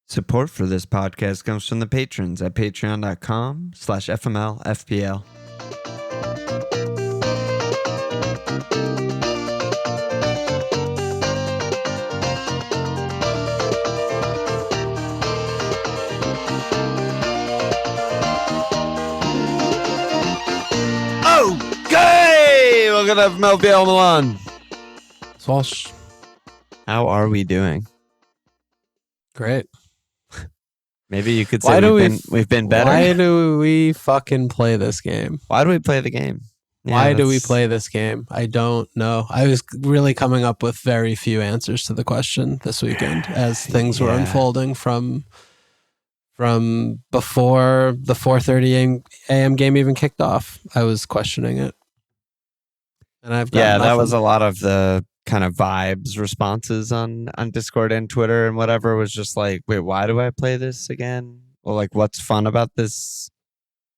Support for this podcast comes from the patrons at patreon.com/FML FPL. Okay! Welcome to FML FPL Milan. Walsh. How are we doing? Great. Maybe you could say we've been better. Why do we fucking play this game? Why do we play the game? Why do we play this game? I don't know. I was really coming up with very few answers to the question this weekend as things were unfolding from before the 4:30 a.m. game even kicked off. I was questioning it. And that was a lot of the kind of vibes responses on Discord and Twitter and whatever was just like, wait, why do I play this again? Well, like, what's fun about this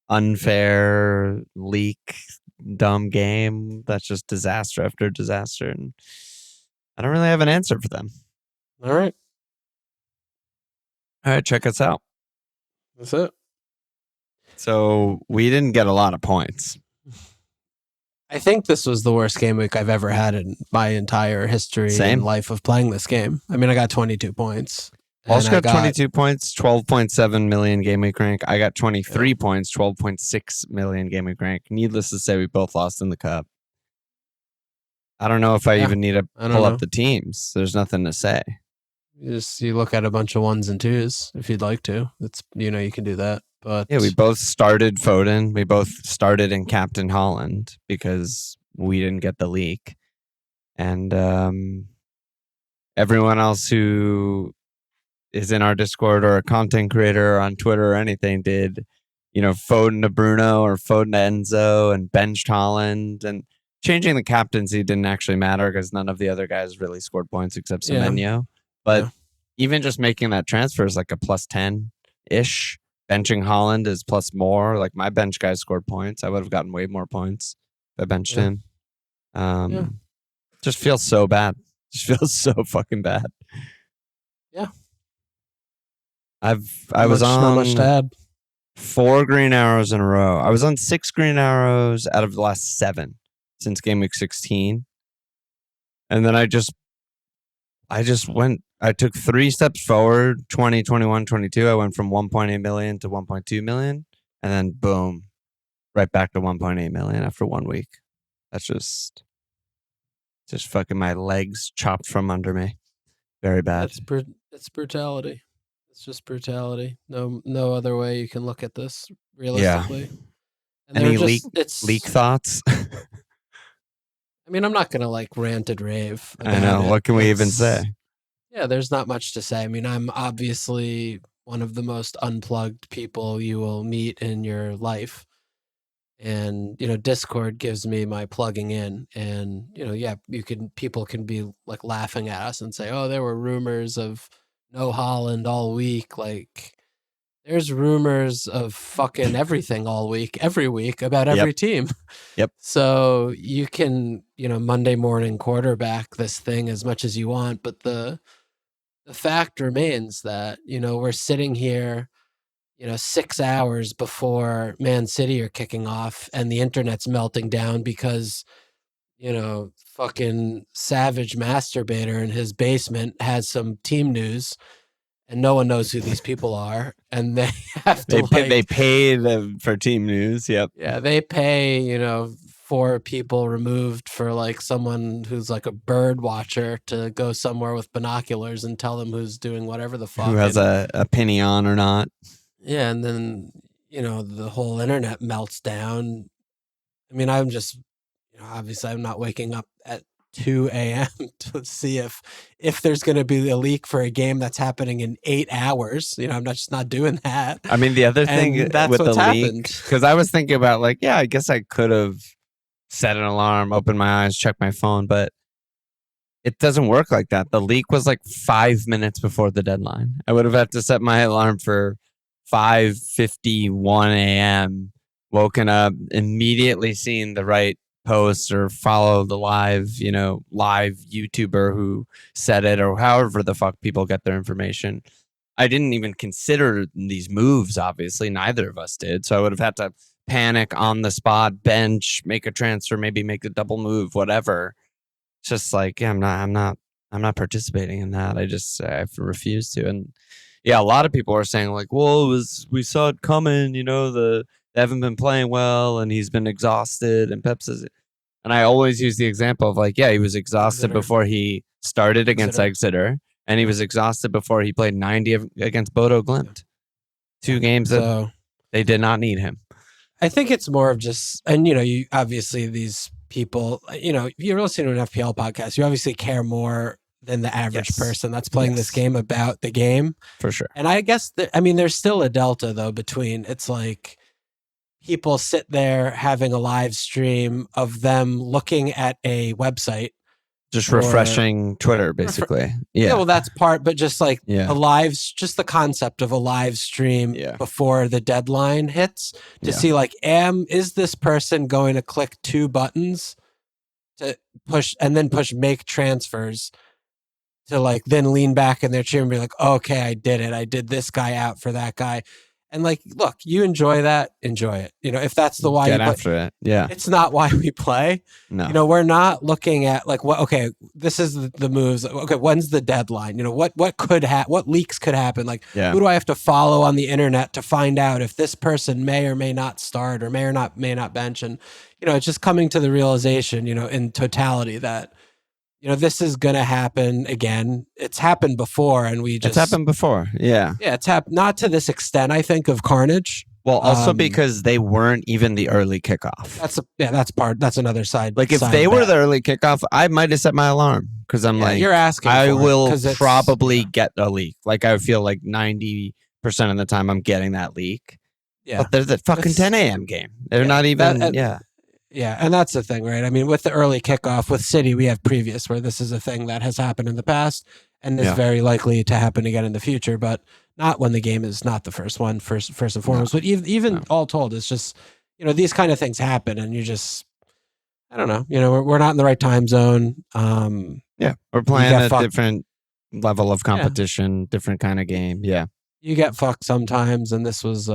unfair leak dumb game that's just disaster after disaster? And I don't really have an answer for them. All right, check us out. That's it. So we didn't get a lot of points. I think this was the worst game week I've ever had in my entire history and life of playing this game. I mean, I got 22 points. Walsh got 22 points, 12.7 million game week rank. I got 23 points, 12.6 million game week rank. Needless to say, we both lost in the cup. I don't know if I even need to pull up the teams. There's nothing to say. You look at a bunch of ones and twos if you'd like to. It's you can do that. But yeah, we both started Foden. We both started in Captain Haaland because we didn't get the leak. And everyone else who is in our Discord or a content creator or on Twitter or anything did, Foden to Bruno or Foden to Enzo and benched Haaland. And changing the captaincy didn't actually matter because none of the other guys really scored points except Semenyo. Yeah. But even just making that transfer is like a plus 10-ish. Benching Haaland is plus more. Like my bench guys scored points. I would have gotten way more points if I benched him. Just feels so bad. Just feels so fucking bad. Yeah. I was on not much to add. 4 green arrows in a row. I was on 6 green arrows out of the last 7 since game week 16. And then I took 3 steps forward, 20, 21, 22. I went from 1.8 million to 1.2 million. And then boom, right back to 1.8 million after 1 week. That's just fucking my legs chopped from under me. Very bad. It's brutality. It's just brutality. No other way you can look at this realistically. Yeah. And any leak thoughts? I mean, I'm not going to rant and rave. I know. What can we even say? Yeah, there's not much to say. I mean, I'm obviously one of the most unplugged people you will meet in your life. And, Discord gives me my plugging in. And, people can be laughing at us and say, oh, there were rumors of no Haaland all week. There's rumors of fucking everything all week, every week about every team. Yep. So you can, Monday morning quarterback this thing as much as you want, but the fact remains that, we're sitting here, 6 hours before Man City are kicking off and the internet's melting down because, fucking Savage Masturbator in his basement has some team news. And no one knows who these people are, and they have to. They pay them for team news. Yep. Yeah, they pay 4 people removed for someone who's a bird watcher to go somewhere with binoculars and tell them who's doing whatever the fuck. Who has a penny on or not? Yeah, and then the whole internet melts down. I mean, I'm just obviously I'm not waking up at 2 a.m. to see if there's going to be a leak for a game that's happening in 8 hours. I'm just not doing that. I mean, the other thing that's with the happened. leak, because I was thinking about I guess I could have set an alarm, opened my eyes, checked my phone, but it doesn't work like that. The leak was 5 minutes before the deadline. I would have had to set my alarm for 5:51 a.m., woken up, immediately seen the right post or follow the live YouTuber who said it or however the fuck people get their information. I didn't even consider these moves. Obviously, neither of us did. So I would have had to panic on the spot, bench, make a transfer, maybe make a double move, whatever. It's just like, yeah, I'm not participating in that. I refuse to. And yeah, a lot of people are saying like, well, we saw it coming. They haven't been playing well, and he's been exhausted. And Pep says, and I always use the example of like, yeah, he was exhausted before he started against Exeter, and he was exhausted before he played 90 against Bodo Glimt. 2 games that they did not need him. I think it's more of just, and you obviously these people, if you're listening to an FPL podcast, you obviously care more than the average person that's playing this game about the game. For sure. And I guess, there's still a delta though between, it's like people sit there having a live stream of them looking at a website. Just refreshing Twitter, basically. Yeah, well, that's part, but just like just the concept of a live stream before the deadline hits to see like, is this person going to click 2 buttons to push make transfers to like then lean back in their chair and be like, okay, I did it. I did this guy out for that guy. And like, look, you enjoy that, enjoy it. If that's the why get after it. Yeah. It's not why we play. No. We're not looking at like this is the moves. Okay, when's the deadline? What leaks could happen? Like who do I have to follow on the internet to find out if this person may or may not start or may not bench? And it's just coming to the realization, in totality that this is going to happen again. It's happened before, and it's happened before. Yeah. Yeah. It's happened not to this extent, I think, of carnage. Well, also because they weren't even the early kickoff. That's another side. Like if they were the early kickoff, I might have set my alarm because I'm like, you're asking. I will probably get a leak. Like I feel like 90% of the time I'm getting that leak. Yeah. But they're the fucking 10 a.m. game. They're not even. Yeah, and that's the thing, right? I mean, with the early kickoff with City, we have previous where this is a thing that has happened in the past and is very likely to happen again in the future, but not when the game is not the first one, first and foremost. But even all told, it's just, these kind of things happen and you just, I don't know, we're not in the right time zone. We're playing a different level of competition, different kind of game. Yeah. You get fucked sometimes, and this was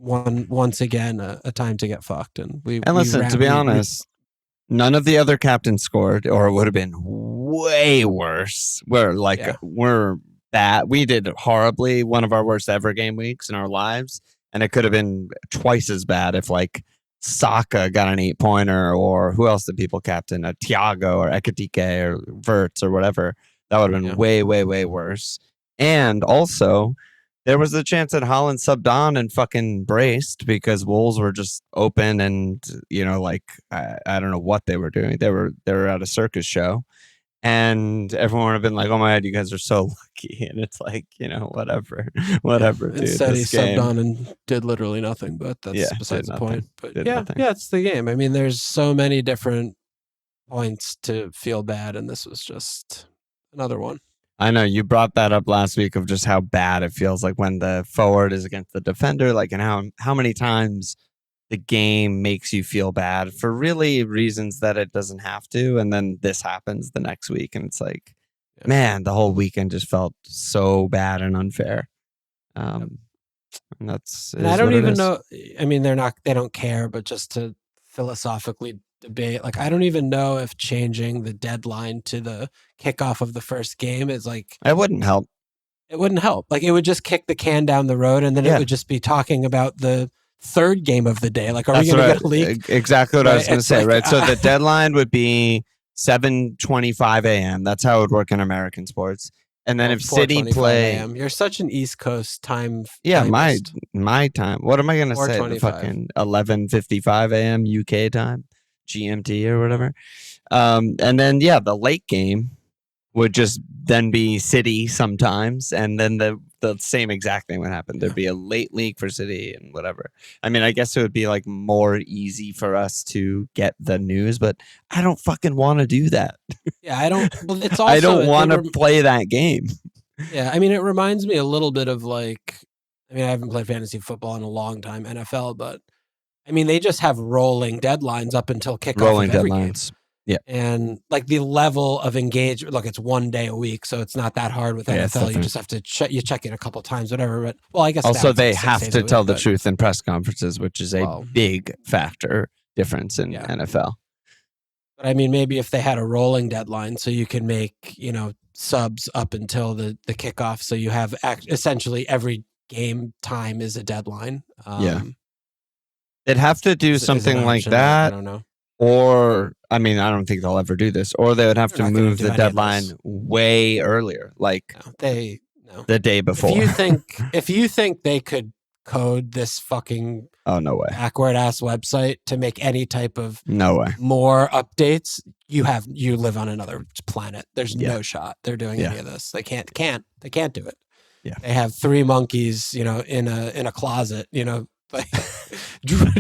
once again a time to get fucked. And listen, to be honest, none of the other captains scored, or it would have been way worse. We're bad. We did horribly, one of our worst ever game weeks in our lives, and it could have been twice as bad if like Saka got an 8-pointer, or who else did people captain? A Thiago or Ekitike or Verts or whatever. That would have been way, way, way worse. And also, there was a chance that Haaland subbed on and fucking braced because Wolves were just open and, I don't know what they were doing. They were at a circus show, and everyone would have been like, oh my God, you guys are so lucky. And it's like, whatever, dude. Instead he subbed on and did literally nothing, but that's besides the point. But it's the game. I mean, there's so many different points to feel bad, and this was just another one. I know you brought that up last week of just how bad it feels like when the forward is against the defender, like, and how many times the game makes you feel bad for really reasons that it doesn't have to. And then this happens the next week, and it's like, man, the whole weekend just felt so bad and unfair. And I don't even know. I mean, they don't care, but just to philosophically debate, like, I don't even know if changing the deadline to the kickoff of the first game is like, it wouldn't help. It wouldn't help. Like, it would just kick the can down the road, and then it would just be talking about the third game of the day. Like, are we going to get a leak? Exactly what I was going to say, right? So the deadline would be 7:25 a.m. That's how it would work in American sports. And then if City play, you're such an East Coast time. Yeah, my time. What am I going to say? The fucking 11:55 a.m. UK time, GMT or whatever. And then the late game would just then be City sometimes, and then the same exact thing would happen. There'd be a late leak for City and whatever. I mean, I guess it would be like more easy for us to get the news, but I don't fucking want to do that. Yeah, I don't. Well, it's also, I don't want to play that game. Yeah, I mean, it reminds me a little bit of like, I mean, I haven't played fantasy football in a long time, NFL, but I mean, they just have rolling deadlines up until kickoff. Rolling deadlines. Yeah. And like the level of engagement, look, it's 1 day a week, so it's not that hard with NFL. You just have to check it a couple times, whatever. But well, I guess also they like have to tell the truth in press conferences, which is a big factor difference in NFL. But I mean, maybe if they had a rolling deadline, so you can make, subs up until the kickoff, so you have essentially every game time is a deadline. They'd have to do something like that. I don't know. Or, I mean, I don't think they'll ever do this. Or they would have to move the deadline way earlier, like the day before. If you think they could code this fucking no way backward ass website to make any type of more updates, you live on another planet. There's no shot they're doing any of this. They can't do it. Yeah. They have 3 monkeys, in a closet, like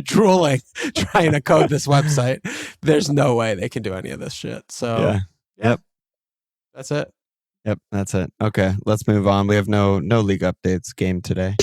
drooling, trying to code this website. There's no way they can do any of this shit. So yep, that's it. Yep, that's it. Okay, let's move on. We have no league updates game today.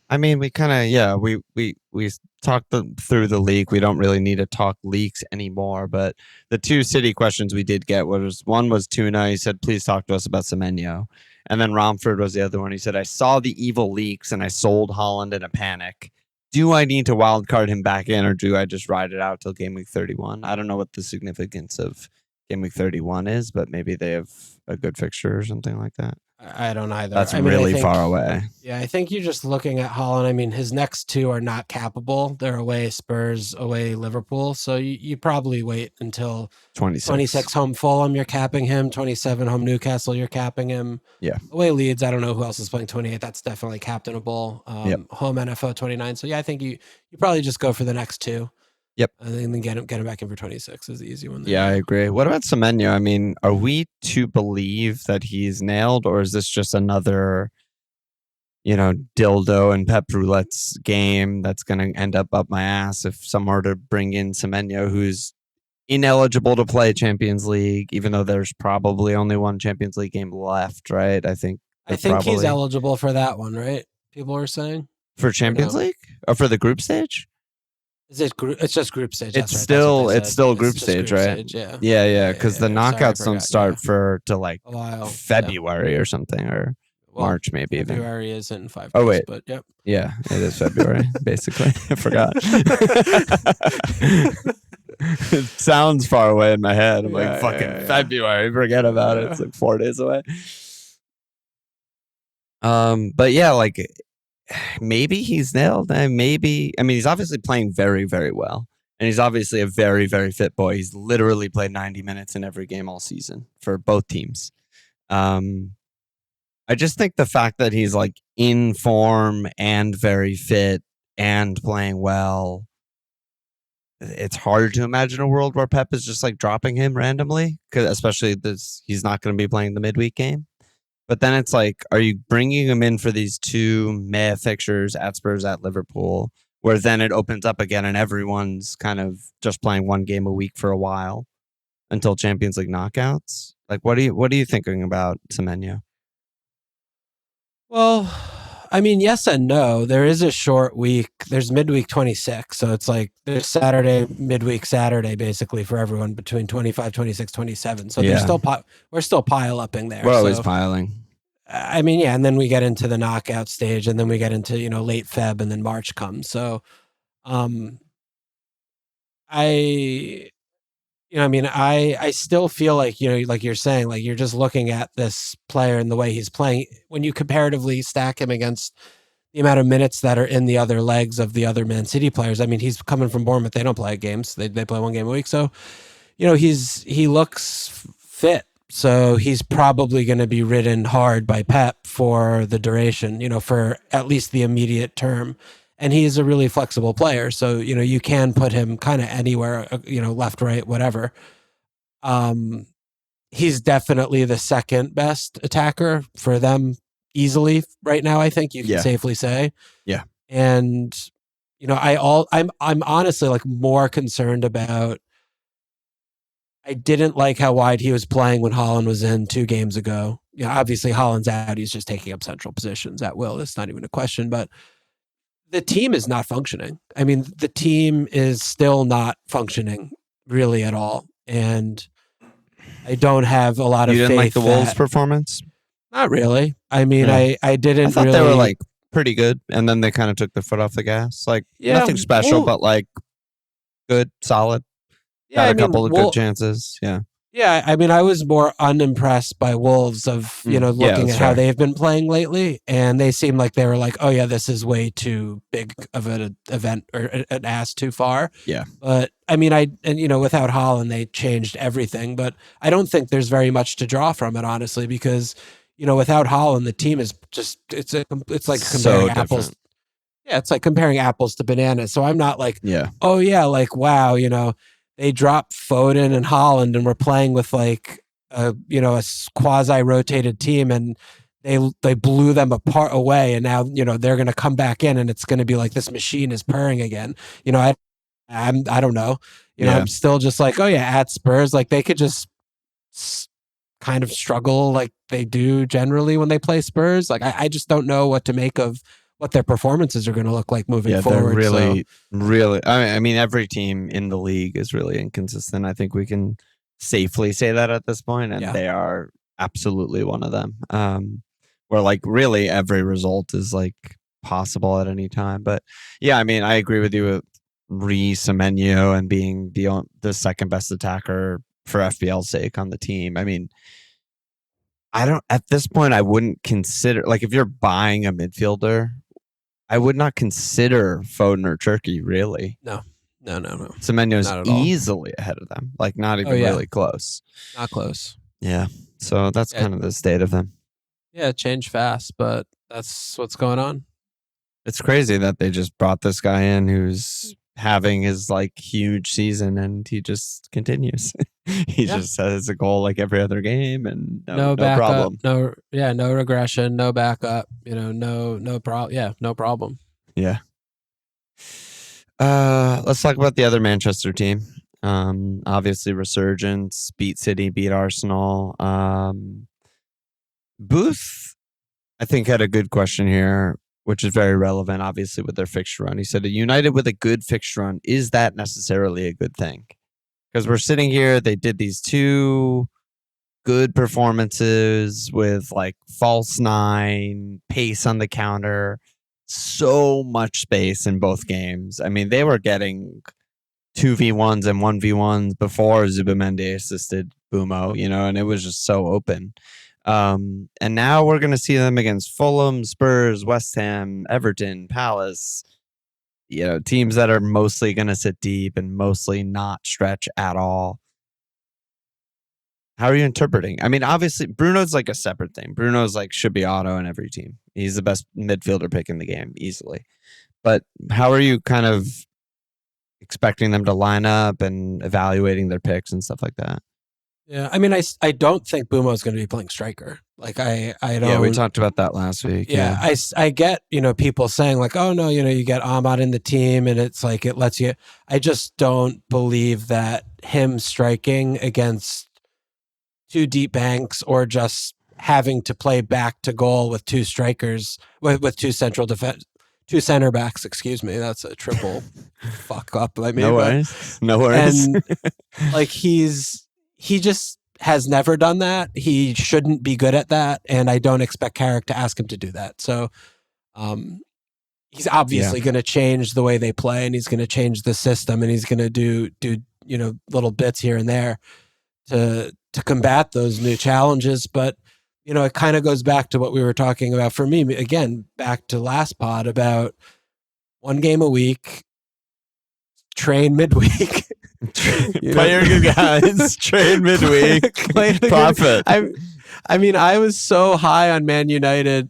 I mean, we kind of we talked through the leak. We don't really need to talk leaks anymore. But the 2 city questions we did get one was Tuna. He said, "Please talk to us about Semenyo," and then Romford was the other one. He said, "I saw the evil leaks and I sold Haaland in a panic. Do I need to wildcard him back in, or do I just ride it out till game week 31?" I don't know what the significance of game week 31 is, but maybe they have a good fixture or something like that. I don't either. That's really far away. Yeah, I think you're just looking at Haaland. I mean, his next 2 are not cappable. They're away Spurs, away Liverpool. So you probably wait until 26 home Fulham, you're capping him. 27 home Newcastle, you're capping him. Yeah. Away Leeds, I don't know who else is playing 28. That's definitely captainable. Home NFO 29. So yeah, I think you probably just go for the next 2. Yep. And then get him back in for 26 is the easy one. Yeah, I agree. What about Semenyo? I mean, are we to believe that he's nailed, or is this just another, dildo and Pep Roulette's game that's going to end up my ass if someone were to bring in Semenyo, who's ineligible to play Champions League, even though there's probably only 1 Champions League game left, right? I think he's eligible for that one, right? People are saying. For Champions League? Or for the group stage? Is it it's just group stage? It's still group stage, right? Yeah. Because the knockouts don't start for February or something, or March maybe. February is in 5 days. Oh wait, but yep. Yeah, it is February. Basically, I forgot. It sounds far away in my head. I'm February. Forget about it. It's like 4 days away. But yeah, like. Maybe he's nailed. He's obviously playing very, very well. And he's obviously a very, very fit boy. He's literally played 90 minutes in every game all season for both teams. I just think the fact that he's like in form and very fit and playing well, it's hard to imagine a world where Pep is just like dropping him randomly, because especially he's not going to be playing the midweek game. But then it's like, are you bringing him in for these 2 meh fixtures at Spurs, at Liverpool, where then it opens up again and everyone's kind of just playing 1 game a week for a while until Champions League knockouts? Like, what are you thinking about Semenyo? Well, I mean, yes and no. There is a short week. There's midweek 26. So it's like there's midweek Saturday, basically, for everyone between 25, 26, 27. So there's we're still pile-upping there. We're always piling. I mean, yeah. And then we get into the knockout stage, and then we get into, late Feb, and then March comes. So I still feel like, like you're saying, like you're just looking at this player and the way he's playing. When you comparatively stack him against the amount of minutes that are in the other legs of the other Man City players, I mean, he's coming from Bournemouth. They don't play games. They play 1 game a week. So, he looks fit. So he's probably going to be ridden hard by Pep for the duration, for at least the immediate term. And he is a really flexible player. So, you can put him kind of anywhere, left, right, whatever. He's definitely the second best attacker for them easily right now, I think you can safely say. Yeah. And, I'm honestly like more concerned about, I didn't like how wide he was playing when Haaland was in 2 games ago. obviously Haaland's out. He's just taking up central positions at will. It's not even a question, but the team is not functioning. I mean, the team is still not functioning really at all. And I don't have a lot of faith. You didn't like the Wolves performance? Not really. I mean, I didn't I thought really. They were like pretty good, and then they kind of took their foot off the gas. Like nothing special, but like good, solid. Yeah, Had a couple of good chances. Yeah. Yeah, I mean, I was more unimpressed by Wolves of, looking at how they've been playing lately. And they seemed like they were like, oh, yeah, this is way too big of an event or an ass too far. Yeah. But I mean, without Haaland, they changed everything. But I don't think there's very much to draw from it, honestly, because, without Haaland, the team is just, it's like comparing apples. Yeah, it's like comparing apples to bananas. So I'm not like, oh, yeah, like, wow, they dropped Foden and Haaland and were playing with like a quasi-rotated team, and they blew them away, and now they're going to come back in, and it's going to be like this machine is purring again. I don't know. I'm still just like, oh yeah, at Spurs, like they could just kind of struggle like they do generally when they play Spurs. Like I just don't know what to make of what their performances are going to look like moving forward. They're really. I mean, every team in the league is really inconsistent. I think we can safely say that at this point, and they are absolutely one of them. Where like really every result is like possible at any time. But yeah, I mean, I agree with you with Semenyo and being the second best attacker for FPL's sake on the team. I mean, at this point, I wouldn't consider, like, if you're buying a midfielder, I would not consider Foden or Turkey, really. No. Semenyo's easily ahead of them. Like, not even really close. Not close. Yeah. So that's kind of the state of them. Yeah, it changed fast, but that's what's going on. It's crazy that they just brought this guy in who's having his like huge season, and he just continues. He just has a goal like every other game, and no problem. No regression, no backup. No problem. Yeah, no problem. Yeah. Let's talk about the other Manchester team. Obviously, Resurgence beat City, beat Arsenal. Booth, I think, had a good question here, which is very relevant, obviously, with their fixture run. He said, United with a good fixture run, is that necessarily a good thing? Because we're sitting here, they did these two good performances with like false nine, pace on the counter, so much space in both games. I mean, they were getting 2v1s and 1v1s before Zubimendi assisted Boomo, and it was just so open. And now we're going to see them against Fulham, Spurs, West Ham, Everton, Palace, teams that are mostly going to sit deep and mostly not stretch at all. How are you interpreting? I mean, obviously, Bruno's like a separate thing. Bruno's like should be auto in every team. He's the best midfielder pick in the game, easily. But how are you kind of expecting them to line up and evaluating their picks and stuff like that? Yeah, I mean, I don't think Boomo is going to be playing striker. Like I don't. Yeah, we talked about that last week. Yeah, I get people saying like, oh no, you get Ahmad in the team and it's like it lets you. I just don't believe that him striking against two deep banks or just having to play back to goal with two strikers with two two center backs. Excuse me, that's a triple fuck up. I mean, no worries. And like he just has never done that. He shouldn't be good at that, and I don't expect Carrick to ask him to do that. So he's obviously going to change the way they play, and he's going to change the system, and he's going to do little bits here and there to combat those new challenges. But it kind of goes back to what we were talking about for me, again, back to last pod about one game a week, train midweek. Play your good guys. Train midweek. Profit. I mean, I was so high on Man United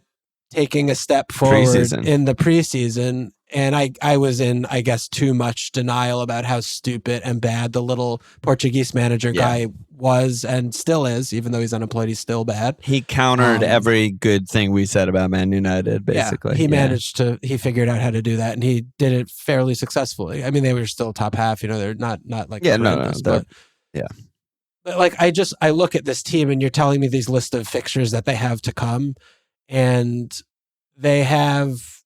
taking a step forward in the preseason, and I was in, I guess, too much denial about how stupid and bad the little Portuguese manager guy was and still is, even though he's unemployed, he's still bad. He countered every good thing we said about Man United, basically. He figured out how to do that, and he did it fairly successfully. I mean, they were still top half, they're not like... Yeah, no. But like I look at this team and you're telling me these list of fixtures that they have to come, and they have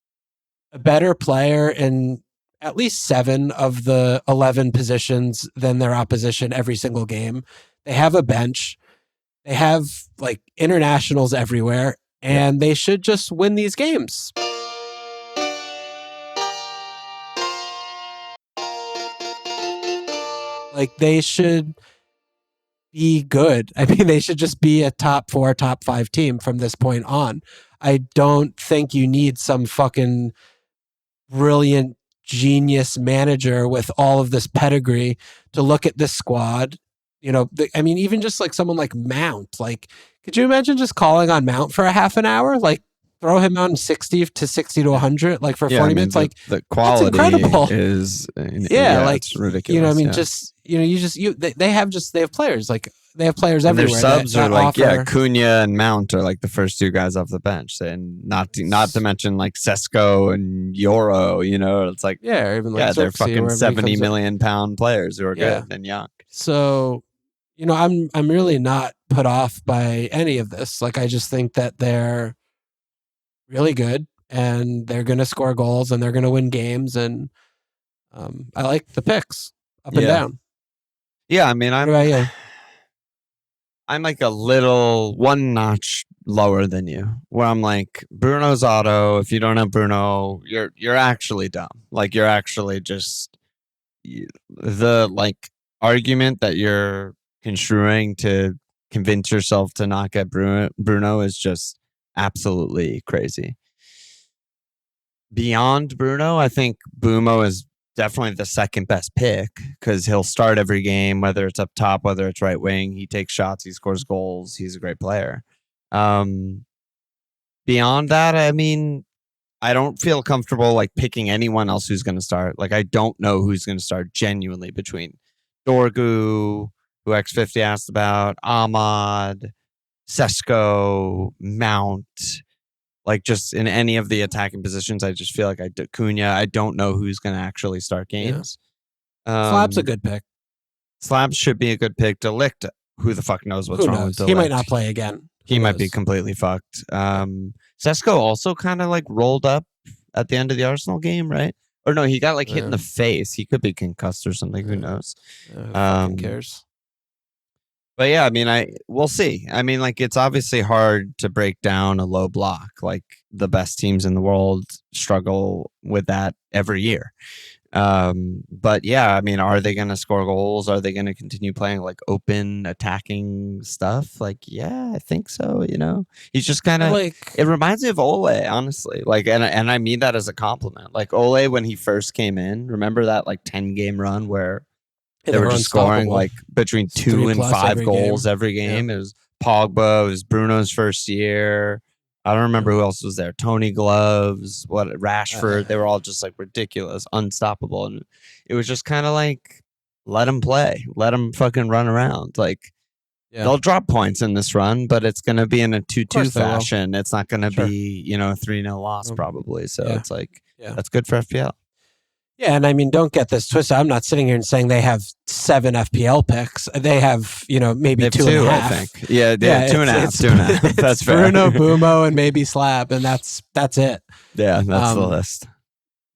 a better player in at least 7 of the 11 positions than their opposition every single game. They have a bench. They have like internationals everywhere, and they should just win these games. Like, they should be good. I mean, they should just be a top 4, top 5 team from this point on. I don't think you need some fucking brilliant genius manager with all of this pedigree to look at this squad. You know, I mean, even just like someone like Mount, like, could you imagine just calling on Mount for a half an hour? Like, throw him on 60 to 100, like for 40 minutes. Like, the quality that's incredible. is, like, it's ridiculous. You know, I mean, just, you know, they have players, like, they have players everywhere. Their subs that are like, offer... Cunha and Mount are like the first 2 guys off the bench, and not to mention like Sesko and Yoro. You know, it's like, or even like they're fucking 70 million pound players who are good and young. So, you know, I'm really not put off by any of this. Like, I just think that they're really good and they're going to score goals and they're going to win games, and I like the picks up and down. Yeah, I mean, I'm like a little one notch lower than you, where I'm like, Bruno's auto. If you don't have Bruno, you're actually dumb. Like, you're actually just the like argument that you're construing to convince yourself to not get Bruno is just absolutely crazy. Beyond Bruno, I think Boomo is definitely the second best pick, because he'll start every game, whether it's up top, whether it's right wing. He takes shots, he scores goals, he's a great player. Beyond that, I mean, I don't feel comfortable like picking anyone else who's going to start. Like, I don't know who's going to start genuinely between Dorgu, who X50 asked about, Ahmad, Sesko, Mount. Like, just in any of the attacking positions, I just feel like Cunha, I don't know who's going to actually start games. Slab's a good pick. Slab should be a good pick. Delict, who the fuck knows what's wrong with Delict? He might not play again. He might be completely fucked. Sesko also kind of like rolled up at the end of the Arsenal game, right? Or no, he got like hit in the face. He could be concussed or something. Who knows? Who fucking cares? But yeah, I mean, we'll see. I mean, like, it's obviously hard to break down a low block. Like, the best teams in the world struggle with that every year. But yeah, I mean, are they going to score goals? Are they going to continue playing like open attacking stuff? Like, yeah, I think so. You know, he's just kind of like, it reminds me of Ollie, honestly. Like, and I mean that as a compliment. Like, Ollie, when he first came in, remember that like 10-game run where they were just scoring like between 2 and 5 goals every game. It was Pogba, it was Bruno's first year. I don't remember who else was there. Tony Gloves, Rashford. They were all just like ridiculous, unstoppable. And it was just kind of like, let them play. Let them fucking run around. Like, they'll drop points in this run, but it's going to be in a 2-2 fashion. It's not going to be, you know, a 3-0 loss probably. So it's like, that's good for FPL. Yeah, and I mean, don't get this twisted. I'm not sitting here and saying they have 7 FPL picks. They have, you know, maybe 2.5. I think. Yeah, 2.5. That's fair. Bruno, Boomo, and maybe Slab, and that's it. Yeah, that's the list.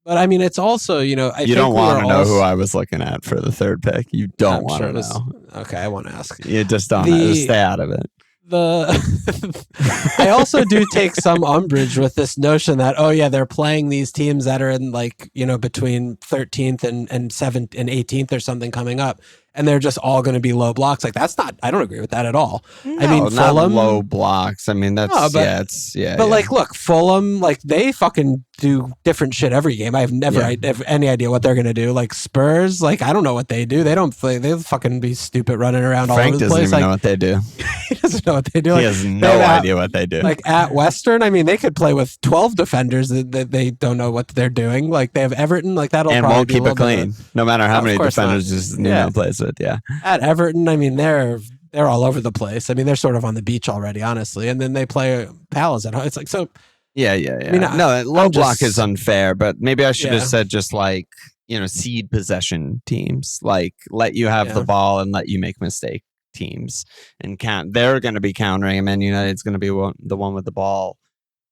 But I mean, it's also, you know, you don't want to know who I was looking at for the 3rd pick. You don't want to know. Okay, I want to ask. You just don't. Just stay out of it. I also do take some umbrage with this notion that, oh yeah, they're playing these teams that are in like, you know, between 13th and 7th and 18th or something coming up, and they're just all going to be low blocks. Like, that's not, I don't agree with that at all. No, I mean, Fulham, not low blocks. I mean, that's, but like, look, Fulham, like, they fucking do different shit every game. I have never have any idea what they're going to do. Like, Spurs, like, I don't know what they do. They don't play, they fucking be stupid running around all over the place. Frank doesn't even know what they do. He doesn't know what they do. He like, has no idea what they do. Like, at Western, I mean, they could play with 12 defenders that they don't know what they're doing. Like, they have Everton, like, that'll and probably won't keep it clean, no matter how many defenders just plays with. Yeah. At Everton, I mean, they're all over the place. I mean, they're sort of on the beach already, honestly. And then they play Palace at home. It's like, so. Yeah. I mean, no, low block is unfair, but maybe I should have said just like, you know, seed possession teams, like let you have the ball and let you make mistakes teams and they're going to be countering him, and United's going to be the one with the ball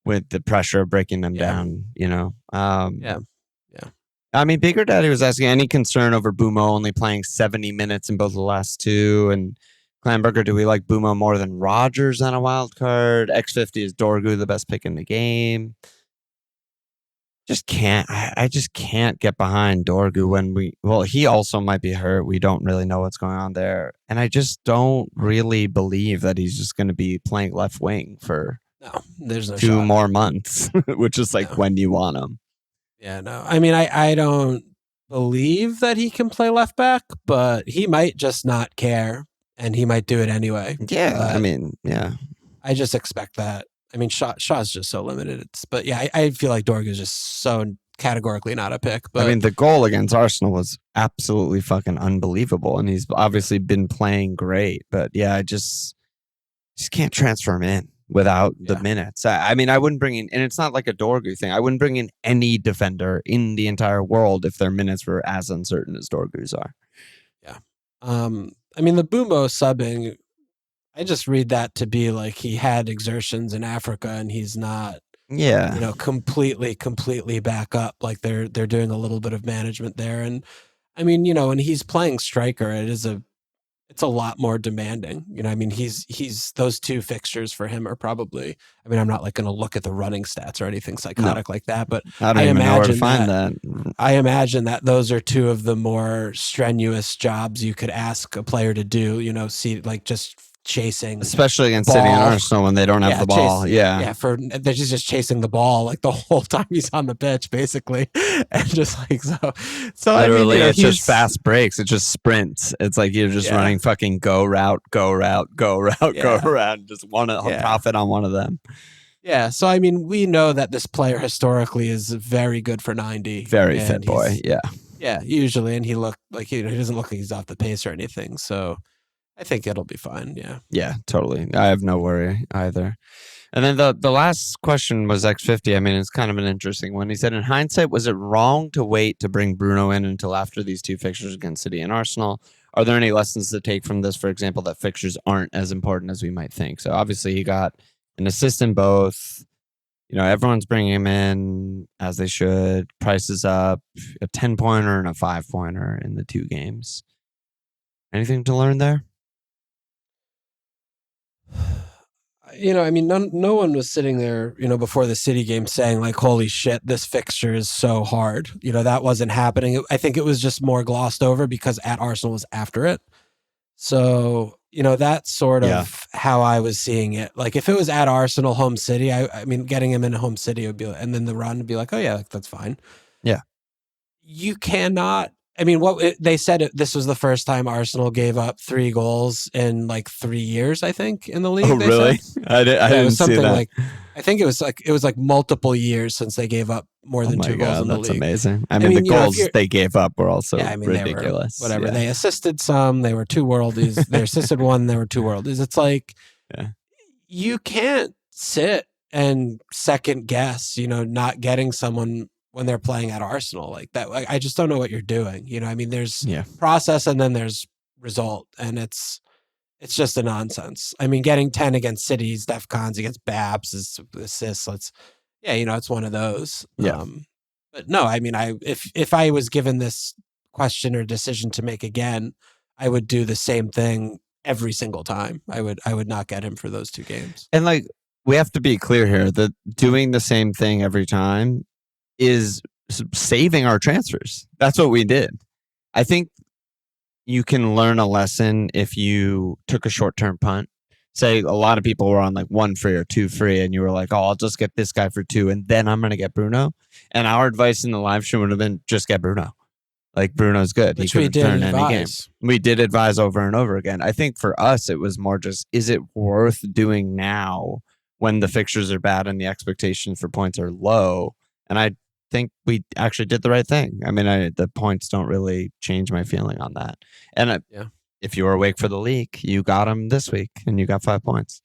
with the pressure of breaking them down, Yeah. I mean, Bigger Daddy was asking any concern over Boomo only playing 70 minutes in both the last two, and Clanburger, do we like Boomo more than Rogers on a wild card? X50 is Dorgu the best pick in the game? Just can't. I just can't get behind Dorgu when he also might be hurt. We don't really know what's going on there. And I just don't really believe that he's just going to be playing left wing for there's no 2 shot. more months, which is like when you want him. Yeah, no. I mean, I don't believe that he can play left back, but he might just not care, and he might do it anyway. Yeah, I mean, yeah. I just expect that. I mean, Shaw's just so limited. But yeah, I feel like Dorgu is just so categorically not a pick. But I mean, the goal against Arsenal was absolutely fucking unbelievable, and he's obviously been playing great. But yeah, I just can't transfer him in without the minutes. I mean, I wouldn't bring in, and it's not like a Dorgu thing. I wouldn't bring in any defender in the entire world if their minutes were as uncertain as Dorgu's are. Yeah. I mean, the Boomo subbing, I just read that to be like he had exertions in Africa and he's not, completely back up. Like they're doing a little bit of management there. And I mean, when he's playing striker, it's a lot more demanding. I mean, he's those 2 fixtures for him are probably, I mean, I'm not like going to look at the running stats or anything psychotic like that, but I don't even know where to find that. I imagine that those are 2 of the more strenuous jobs you could ask a player to do, see like just chasing, especially against City and Arsenal when they don't have the ball. They're just chasing the ball like the whole time he's on the pitch, basically, and just like so. Literally, I mean, it's just fast breaks. It's just sprints. It's like you're just running fucking go route, just want to profit on one of them. Yeah, so I mean, we know that this player historically is very good for 90. Very fit boy. Yeah, usually, and he looked like he doesn't look like he's off the pace or anything. So I think it'll be fine. Yeah, totally. I have no worry either. And then the last question was X50. I mean, it's kind of an interesting one. He said, in hindsight, was it wrong to wait to bring Bruno in until after these 2 fixtures against City and Arsenal? Are there any lessons to take from this, for example, that fixtures aren't as important as we might think? So obviously he got an assist in both. Everyone's bringing him in as they should. Price is up, a 10-pointer and a 5-pointer in the 2 games. Anything to learn there? I mean, no one was sitting there, before the City game saying like, holy shit, this fixture is so hard. That wasn't happening. I think it was just more glossed over because at Arsenal was after it. So, that's sort of how I was seeing it. Like if it was at Arsenal, home City, I mean, getting him in home City would be, and then the run would be like, oh yeah, that's fine. Yeah. You cannot. I mean, they said this was the first time Arsenal gave up 3 goals in like 3 years, I think, in the league. Oh, really? I didn't see that. Like, I think it was like multiple years since they gave up more than 2 goals in the league. That's amazing. I mean, the goals they gave up were also ridiculous. They were, they assisted some. They were 2 worldies. They assisted 1. They were 2 worldies. It's like you can't sit and second guess, not getting someone when they're playing at Arsenal like that. I just don't know what you're doing. I mean, there's process and then there's result, and it's just a nonsense. I mean, getting 10 against City's DEFCONs against Babs is assists. It's one of those. Yeah. But no, I mean, if I was given this question or decision to make again, I would do the same thing every single time. I would not get him for those 2 games. And like, we have to be clear here that doing the same thing every time is saving our transfers. That's what we did. I think you can learn a lesson if you took a short-term punt. Say a lot of people were on like 1 free or 2 free, and you were like, oh, I'll just get this guy for 2, and then I'm going to get Bruno. And our advice in the live stream would have been, just get Bruno. Like, Bruno's good. Which he could turn any game. We did advise over and over again. I think for us, it was more just, is it worth doing now when the fixtures are bad and the expectations for points are low? And I think we actually did the right thing. I mean, the points don't really change my feeling on that. And if you were awake for the leak, you got them this week and you got 5 points.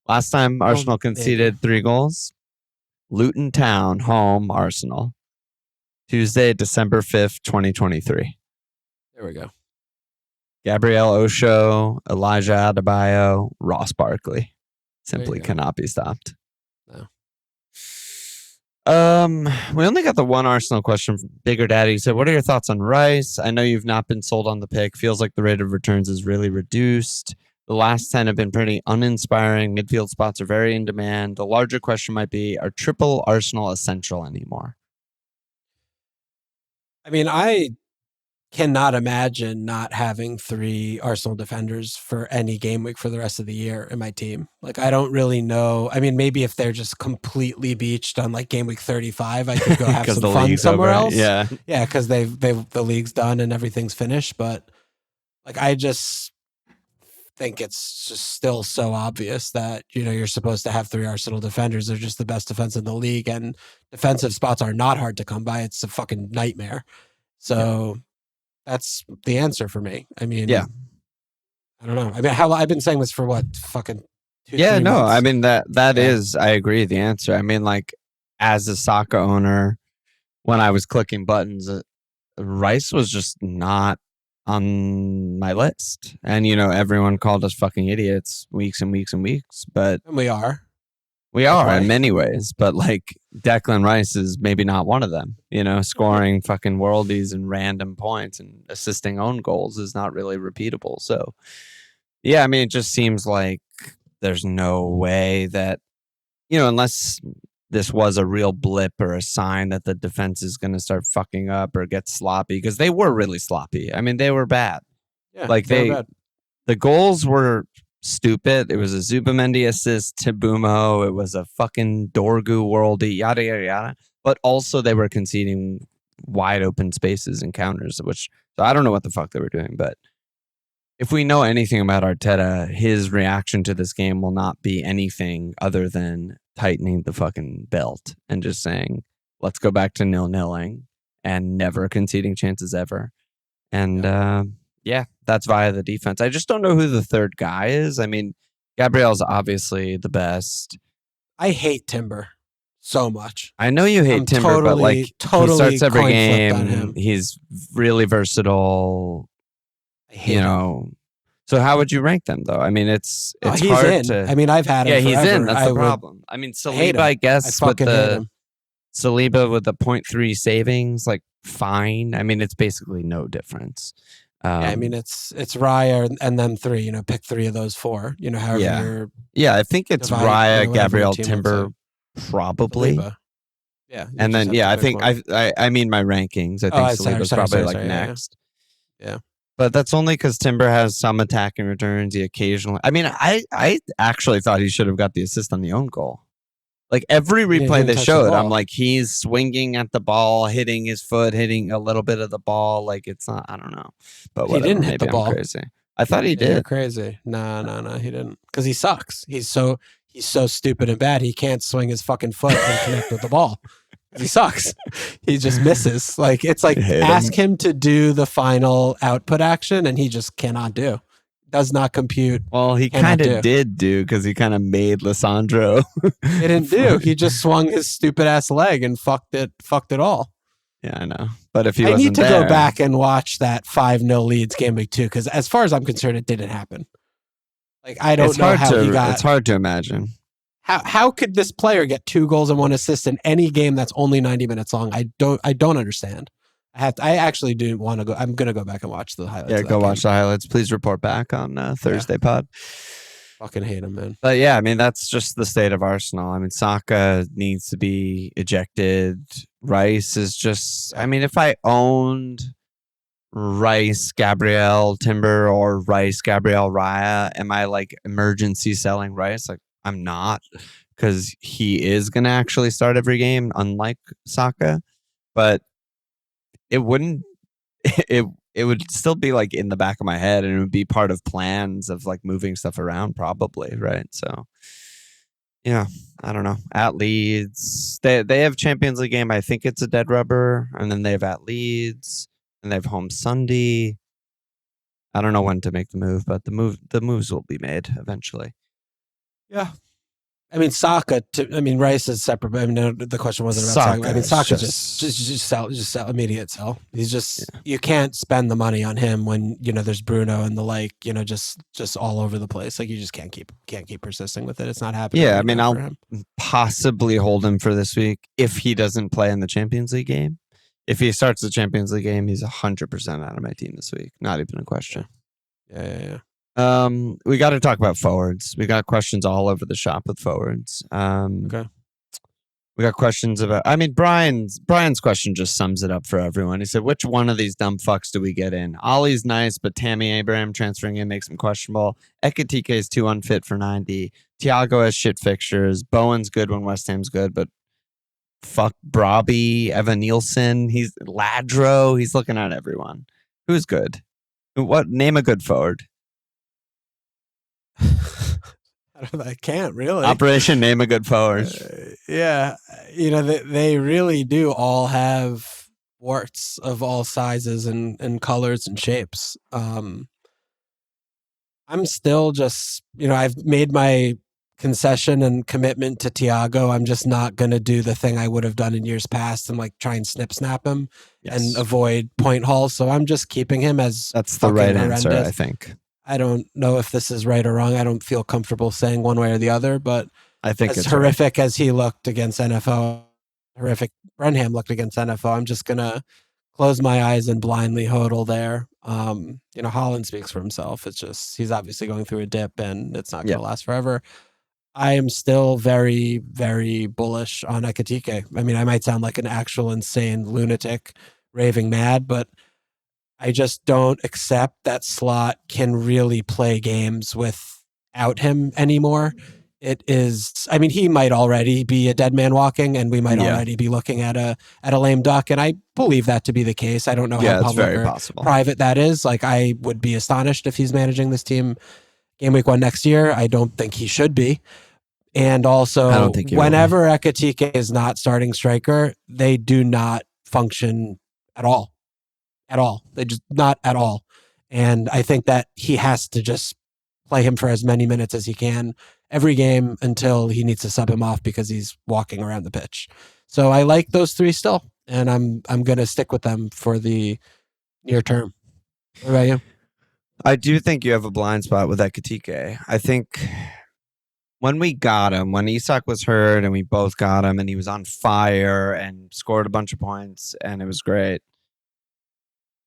Last time Arsenal conceded 3 goals, Luton Town, home, Arsenal. Tuesday, December 5th, 2023. There we go. Gabriel Osho, Elijah Adebayo, Ross Barkley. Simply go. cannot be stopped. No. We only got the one Arsenal question from Bigger Daddy. He said, what are your thoughts on Rice? I know you've not been sold on the pick. Feels like the rate of returns is really reduced. The last 10 have been pretty uninspiring. Midfield spots are very in demand. The larger question might be, are triple Arsenal essential anymore? I mean, I cannot imagine not having 3 Arsenal defenders for any game week for the rest of the year in my team. Like, I don't really know. I mean, maybe if they're just completely beached on like game week 35, I could go have some fun somewhere else. Yeah. Yeah, because the league's done and everything's finished. But like, I just think it's just still so obvious that, you're supposed to have 3 Arsenal defenders. They're just the best defense in the league, and defensive spots are not hard to come by. It's a fucking nightmare. So that's the answer for me. I mean, yeah, I don't know. I mean, I've been saying this for what, fucking 2, yeah, 3 no, months? I mean, that is, I agree, the answer. I mean, like, as a Saka owner, when I was clicking buttons, Rice was just not on my list. And, everyone called us fucking idiots weeks and weeks and weeks. But And we are. we are in many ways. But, like, Declan Rice is maybe not one of them. Scoring fucking worldies and random points and assisting own goals is not really repeatable. So, yeah, I mean, it just seems like there's no way that, unless this was a real blip or a sign that the defense is going to start fucking up or get sloppy, because they were really sloppy. I mean, they were bad. Yeah, like they were bad. The goals were stupid. It was a Zubamendi assist to Boomo. It was a fucking Dorgu worldie, yada, yada, yada. But also they were conceding wide open spaces and counters, so I don't know what the fuck they were doing. But if we know anything about Arteta, his reaction to this game will not be anything other than tightening the fucking belt and just saying, let's go back to 0-0ing and never conceding chances ever. And that's via the defense. I just don't know who the third guy is. I mean, Gabriel's obviously the best. I hate Timber so much. I know you hate Timber, but like, he starts every game. He's really versatile. I hate him. So how would you rank them, though? I mean, it's he's hard in. to. I mean, I've had him. Yeah, forever. he's in. That's the problem. I mean, Saliba, I guess, with the Saliba with the 0.3 savings, like, fine. I mean, it's basically no difference. I mean, it's Raya and them 3. Pick 3 of those 4. However you're. Yeah, I think it's Raya, Gabriel, Timber, probably. Saliba. Yeah, and then I think I mean my rankings. I think Saliba's probably next. Yeah. But that's only because Timber has some attacking returns. He occasionally. I mean, I actually thought he should have got the assist on the own goal. Like, every replay they showed, I'm like, he's swinging at the ball, hitting his foot, hitting a little bit of the ball. Like, it's not. I don't know. But he didn't hit the ball. Crazy. I thought he did. You're crazy. No, he didn't. Because he sucks. He's so stupid and bad. He can't swing his fucking foot and connect with the ball. He sucks. He just misses. Like, it's like, ask him to do the final output action, and he just cannot do. Does not compute. Well, he kind of did do, because he kind of made Lissandro. He didn't do. He just swung his stupid ass leg and fucked it all. Yeah, I know. But if he I need to go back and watch that 5-0 Leeds game week 2, because as far as I'm concerned, it didn't happen. Like, I don't know how he got. It's hard to imagine. How could this player get 2 goals and 1 assist in any game that's only 90 minutes long? I don't understand. I actually do want to go. I'm going to go back and watch the highlights. Yeah, go watch the highlights. Please report back on Thursday pod. Fucking hate him, man. But yeah, I mean, that's just the state of Arsenal. I mean, Saka needs to be ejected. Rice is just, I mean, if I owned Rice, Gabriel, Timber, or Rice, Gabriel, Raya, am I like emergency selling Rice? Like, I'm not, because he is going to actually start every game, unlike Saka. But it wouldn't, it would still be like in the back of my head, and it would be part of plans of like moving stuff around, probably, right? So, yeah, I don't know. At Leeds, they have Champions League game. I think it's a dead rubber, and then they have at Leeds, and they have home Sunday. I don't know when to make the move, but the moves will be made eventually. Yeah. I mean, Saka. Rice is separate. But I mean, the question wasn't about Saka. I mean, Saka just sell, immediate sell. He's just you can't spend the money on him when there's Bruno and the like. Just all over the place. Like you just can't keep persisting with it. It's not happening. Yeah, I mean, I'll possibly hold him for this week if he doesn't play in the Champions League game. If he starts the Champions League game, he's 100% out of my team this week. Not even a question. Yeah. We got to talk about forwards. We got questions all over the shop with forwards. Okay. We got questions about. I mean, Brian's question just sums it up for everyone. He said, "Which one of these dumb fucks do we get in? Ollie's nice, but Tammy Abraham transferring in makes him questionable. Ekitike is too unfit for 90. Thiago has shit fixtures. Bowen's good when West Ham's good, but fuck Brobby, Evan Nielsen. He's Ladro. He's looking at everyone. Who's good? What name a good forward?" I can't really. Operation Name a Good Forward. Yeah. They really do all have warts of all sizes and colors and shapes. I'm still just, I've made my concession and commitment to Thiago. I'm just not going to do the thing I would have done in years past and like try and snap him and avoid point hauls. So I'm just keeping him as that's the right answer, I think. I don't know if this is right or wrong. I don't feel comfortable saying one way or the other, but I think as horrific as he looked against NFL, horrific Brenham looked against NFL, I'm just going to close my eyes and blindly hodl there. Haaland speaks for himself. It's just, he's obviously going through a dip and it's not going to last forever. I am still very, very bullish on Ekitike. I mean, I might sound like an actual insane lunatic raving mad, but I just don't accept that Slot can really play games without him anymore. It is, I mean, he might already be a dead man walking, and we might already be looking at a lame duck, and I believe that to be the case. I don't know how public or private that is. Like, I would be astonished if he's managing this team Gameweek 1 next year. I don't think he should be. And also, whenever Ekitike is not starting striker, they do not function at all. At all. They just not at all. And I think that he has to just play him for as many minutes as he can every game until he needs to sub him off because he's walking around the pitch. So I like those three still, and I'm going to stick with them for the near term. What about you? I do think you have a blind spot with Ekitike. I think when we got him, when Isak was hurt and we both got him and he was on fire and scored a bunch of points and it was great,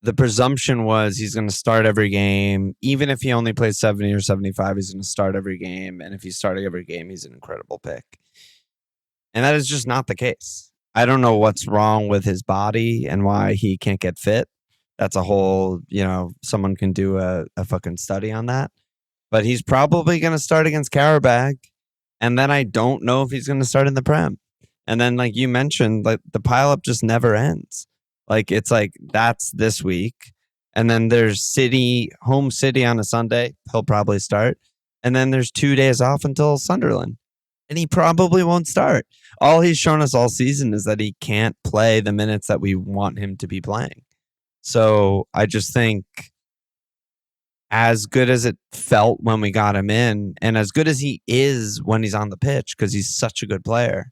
the presumption was he's going to start every game. Even if he only plays 70 or 75, he's going to start every game. And if he's starting every game, he's an incredible pick. And that is just not the case. I don't know what's wrong with his body and why he can't get fit. That's a whole, someone can do a fucking study on that. But he's probably going to start against Karabakh. And then I don't know if he's going to start in the Prem. And then, like you mentioned, like the pileup just never ends. Like, it's like, that's this week. And then there's home City on a Sunday. He'll probably start. And then there's 2 days off until Sunderland. And he probably won't start. All he's shown us all season is that he can't play the minutes that we want him to be playing. So I just think as good as it felt when we got him in, and as good as he is when he's on the pitch, because he's such a good player,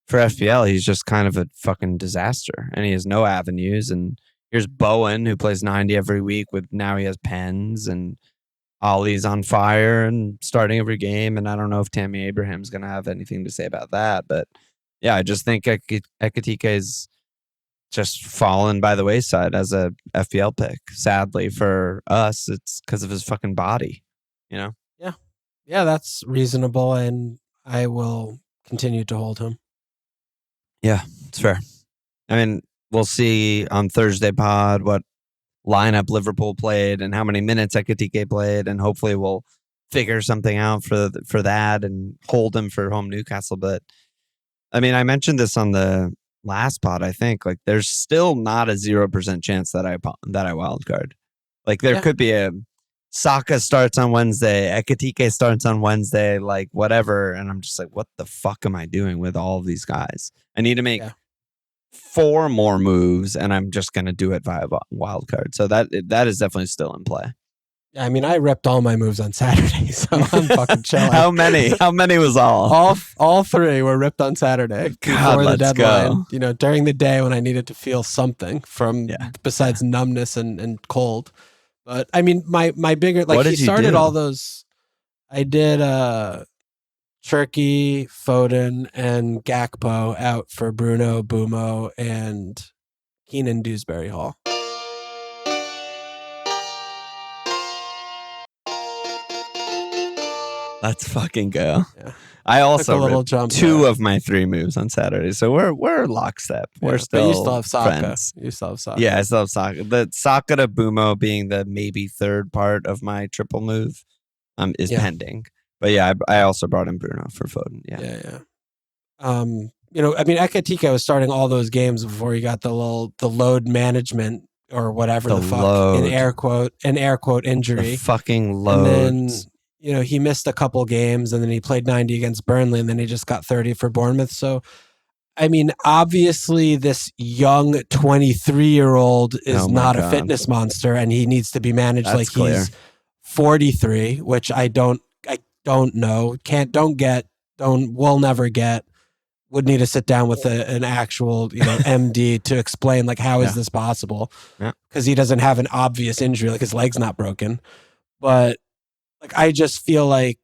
for FPL, he's just kind of a fucking disaster, and he has no avenues. And here's Bowen, who plays 90 every week. Now he has pens, and Ollie's on fire and starting every game. And I don't know if Tammy Abraham's going to have anything to say about that. But yeah, I just think Ekitike is just fallen by the wayside as a FPL pick. Sadly for us, it's because of his fucking body, Yeah, that's reasonable, and I will continue to hold him. Yeah, it's fair. I mean, we'll see on Thursday pod what lineup Liverpool played and how many minutes Ekitike played, and hopefully we'll figure something out for that and hold him for home Newcastle. But I mean, I mentioned this on the last pod. I think like there's still not a 0% chance that I wildcard. Like there could be a Saka starts on Wednesday, Ekitike starts on Wednesday, like whatever, and I'm just like, what the fuck am I doing with all of these guys? I need to make 4 more moves, and I'm just going to do it via wildcard. So that is definitely still in play. I mean, I ripped all my moves on Saturday, so I'm fucking chilling. How many? How many was all? All 3 were ripped on Saturday before the deadline. Go. During the day when I needed to feel something from besides numbness and cold. But I mean, my bigger he started all those. I did Turkey, Foden, and Gakpo out for Bruno, Boomo, and Keenan Dewsbury Hall. Let's fucking go. Yeah. I also ripped 2 of my 3 moves on Saturday, so we're lockstep. We're still. But you still have Saka. Friends. You still have Saka. Yeah, I still have Saka. The Saka to Boomo being the maybe 3rd part of my triple move is pending. But yeah, I also brought in Bruno for Foden. Yeah. I mean, Ekitike was starting all those games before he got the load management or whatever the fuck load. an air quote injury. The fucking load. And then, he missed a couple games, and then he played 90 against Burnley, and then he just got 30 for Bournemouth. So, I mean, obviously this young 23-year-old is not a fitness monster, and he needs to be managed. That's like clear. He's 43, which I don't know, will never get. Would need to sit down with an actual, MD to explain like how is this possible? Because he doesn't have an obvious injury, like his leg's not broken, but. Like, I just feel like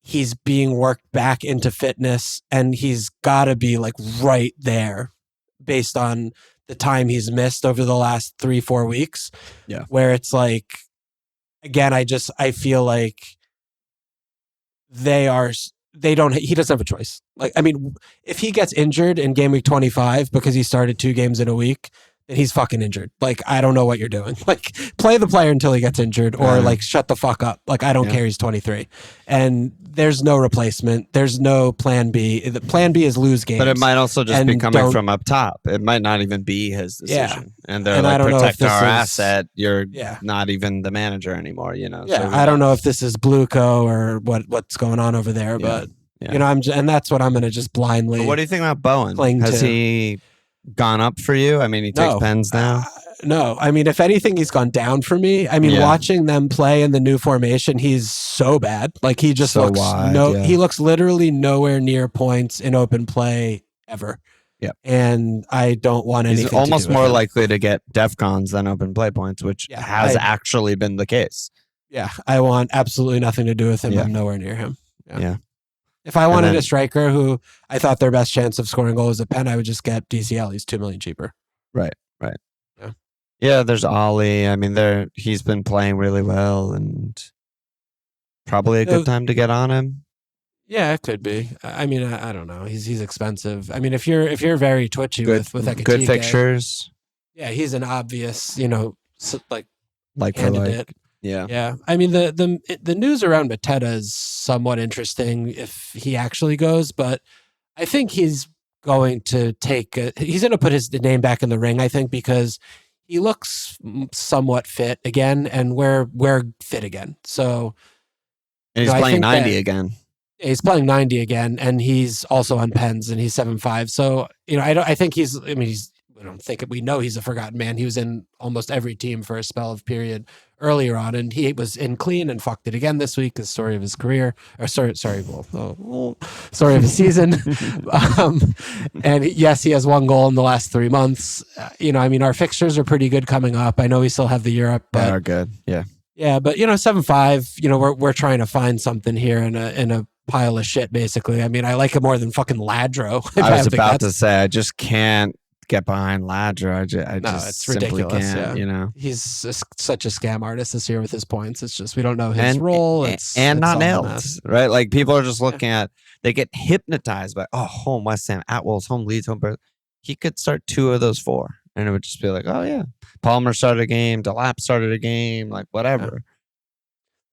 he's being worked back into fitness, and he's got to be like right there based on the time he's missed over the last 3-4 weeks. Yeah. Where it's like, again, I feel like he doesn't have a choice. Like, I mean, if he gets injured in Gameweek 25 because he started 2 games in a week, then he's fucking injured. Like, I don't know what you're doing. Like, play the player until he gets injured, or like shut the fuck up. Like, I don't care. He's 23, and there's no replacement. There's no plan B. The plan B is lose games. But it might also just be coming from up top. It might not even be his decision. And they're like, protect our asset. You're not even the manager anymore. Yeah, so I don't know if this is Blueco or what's going on over there, but and that's what I'm going to just blindly. But what do you think about Bowen? Has he gone up for you? I mean, he takes pens now. No, I mean, if anything, he's gone down for me. I mean, watching them play in the new formation, he's so bad. Like, he just looks he looks literally nowhere near points in open play ever. Yeah, and I don't want anything. He's almost more likely to get DEFCONs than open play points, which has actually been the case. Yeah, I want absolutely nothing to do with him. Yeah. I'm nowhere near him. Yeah. If I wanted a striker who I thought their best chance of scoring goals was a pen, I would just get DCL. He's $2 million cheaper. Right. Yeah, there's Ollie. I mean, he's been playing really well, and probably a good time to get on him. Yeah, it could be. I mean, I don't know. He's expensive. I mean, if you're very twitchy with Ekitike, good fixtures. Yeah, he's an obvious, like candidate. Yeah. I mean, the news around Mateta is somewhat interesting if he actually goes, but I think he's going to he's going to put his name back in the ring, I think, because he looks somewhat fit again, and we're fit again. So, and he's playing 90 again. He's playing 90 again, and he's also on pens, and he's 7'5". So, I think we know he's a forgotten man. He was in almost every team for a spell of period earlier on, and he was in clean and fucked it again this week. The story of his career, or story of his season. And yes, he has 1 goal in the last 3 months. I mean, our fixtures are pretty good coming up. I know we still have the Europe, but they are good. Yeah, but 7'5". We're trying to find something here in a pile of shit. Basically, I mean, I like it more than fucking Ladro. I was about to say, I just can't get behind Ladro. It's ridiculous. Can't, he's such a scam artist this year with his points. It's just we don't know his role. It's not nailed, right? Like, people are just looking at, they get hypnotized by home West Ham, at Wolves, home Leeds, home Burnley. He could start 2 of those 4, and it would just be like, oh yeah, Palmer started a game, Delap started a game, like whatever.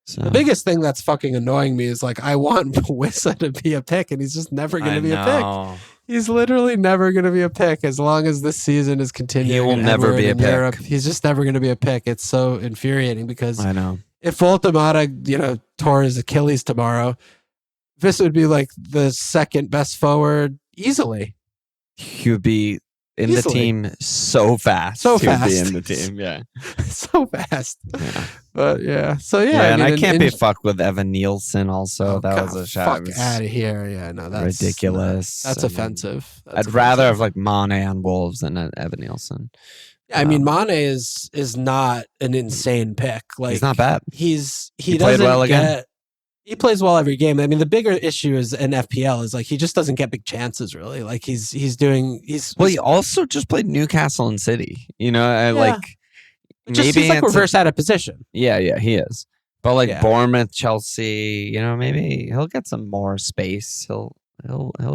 So. The biggest thing that's fucking annoying me is, like, I want Wissa to be a pick, and he's just never going to be a pick. He's literally never going to be a pick as long as this season is continuing. He will never be a pick. Europe, he's just never going to be a pick. It's so infuriating because I know if Voltemata, tore his Achilles tomorrow, this would be like the second best forward easily. He would be in the team so fast. So fast. He would be in the team, yeah. So fast. Yeah. But yeah, so yeah, Yeah, and I mean, can't be fucked with Evan Nielsen. Also, Oh, that God, was a shot. fuck out of here. Yeah, no, that's ridiculous. That's offensive. I'd rather have like Mane on Wolves than Evan Nielsen. Yeah, I mean, Mane is not an insane pick. Like, he's not bad. He played well again. He plays well every game. I mean, the bigger issue is in FPL is like he just doesn't get big chances really. Like he also just played Newcastle and City. You know, like it just seems like reverse out of position. Yeah, he is. But like Bournemouth, Chelsea, you know, maybe he'll get some more space. He'll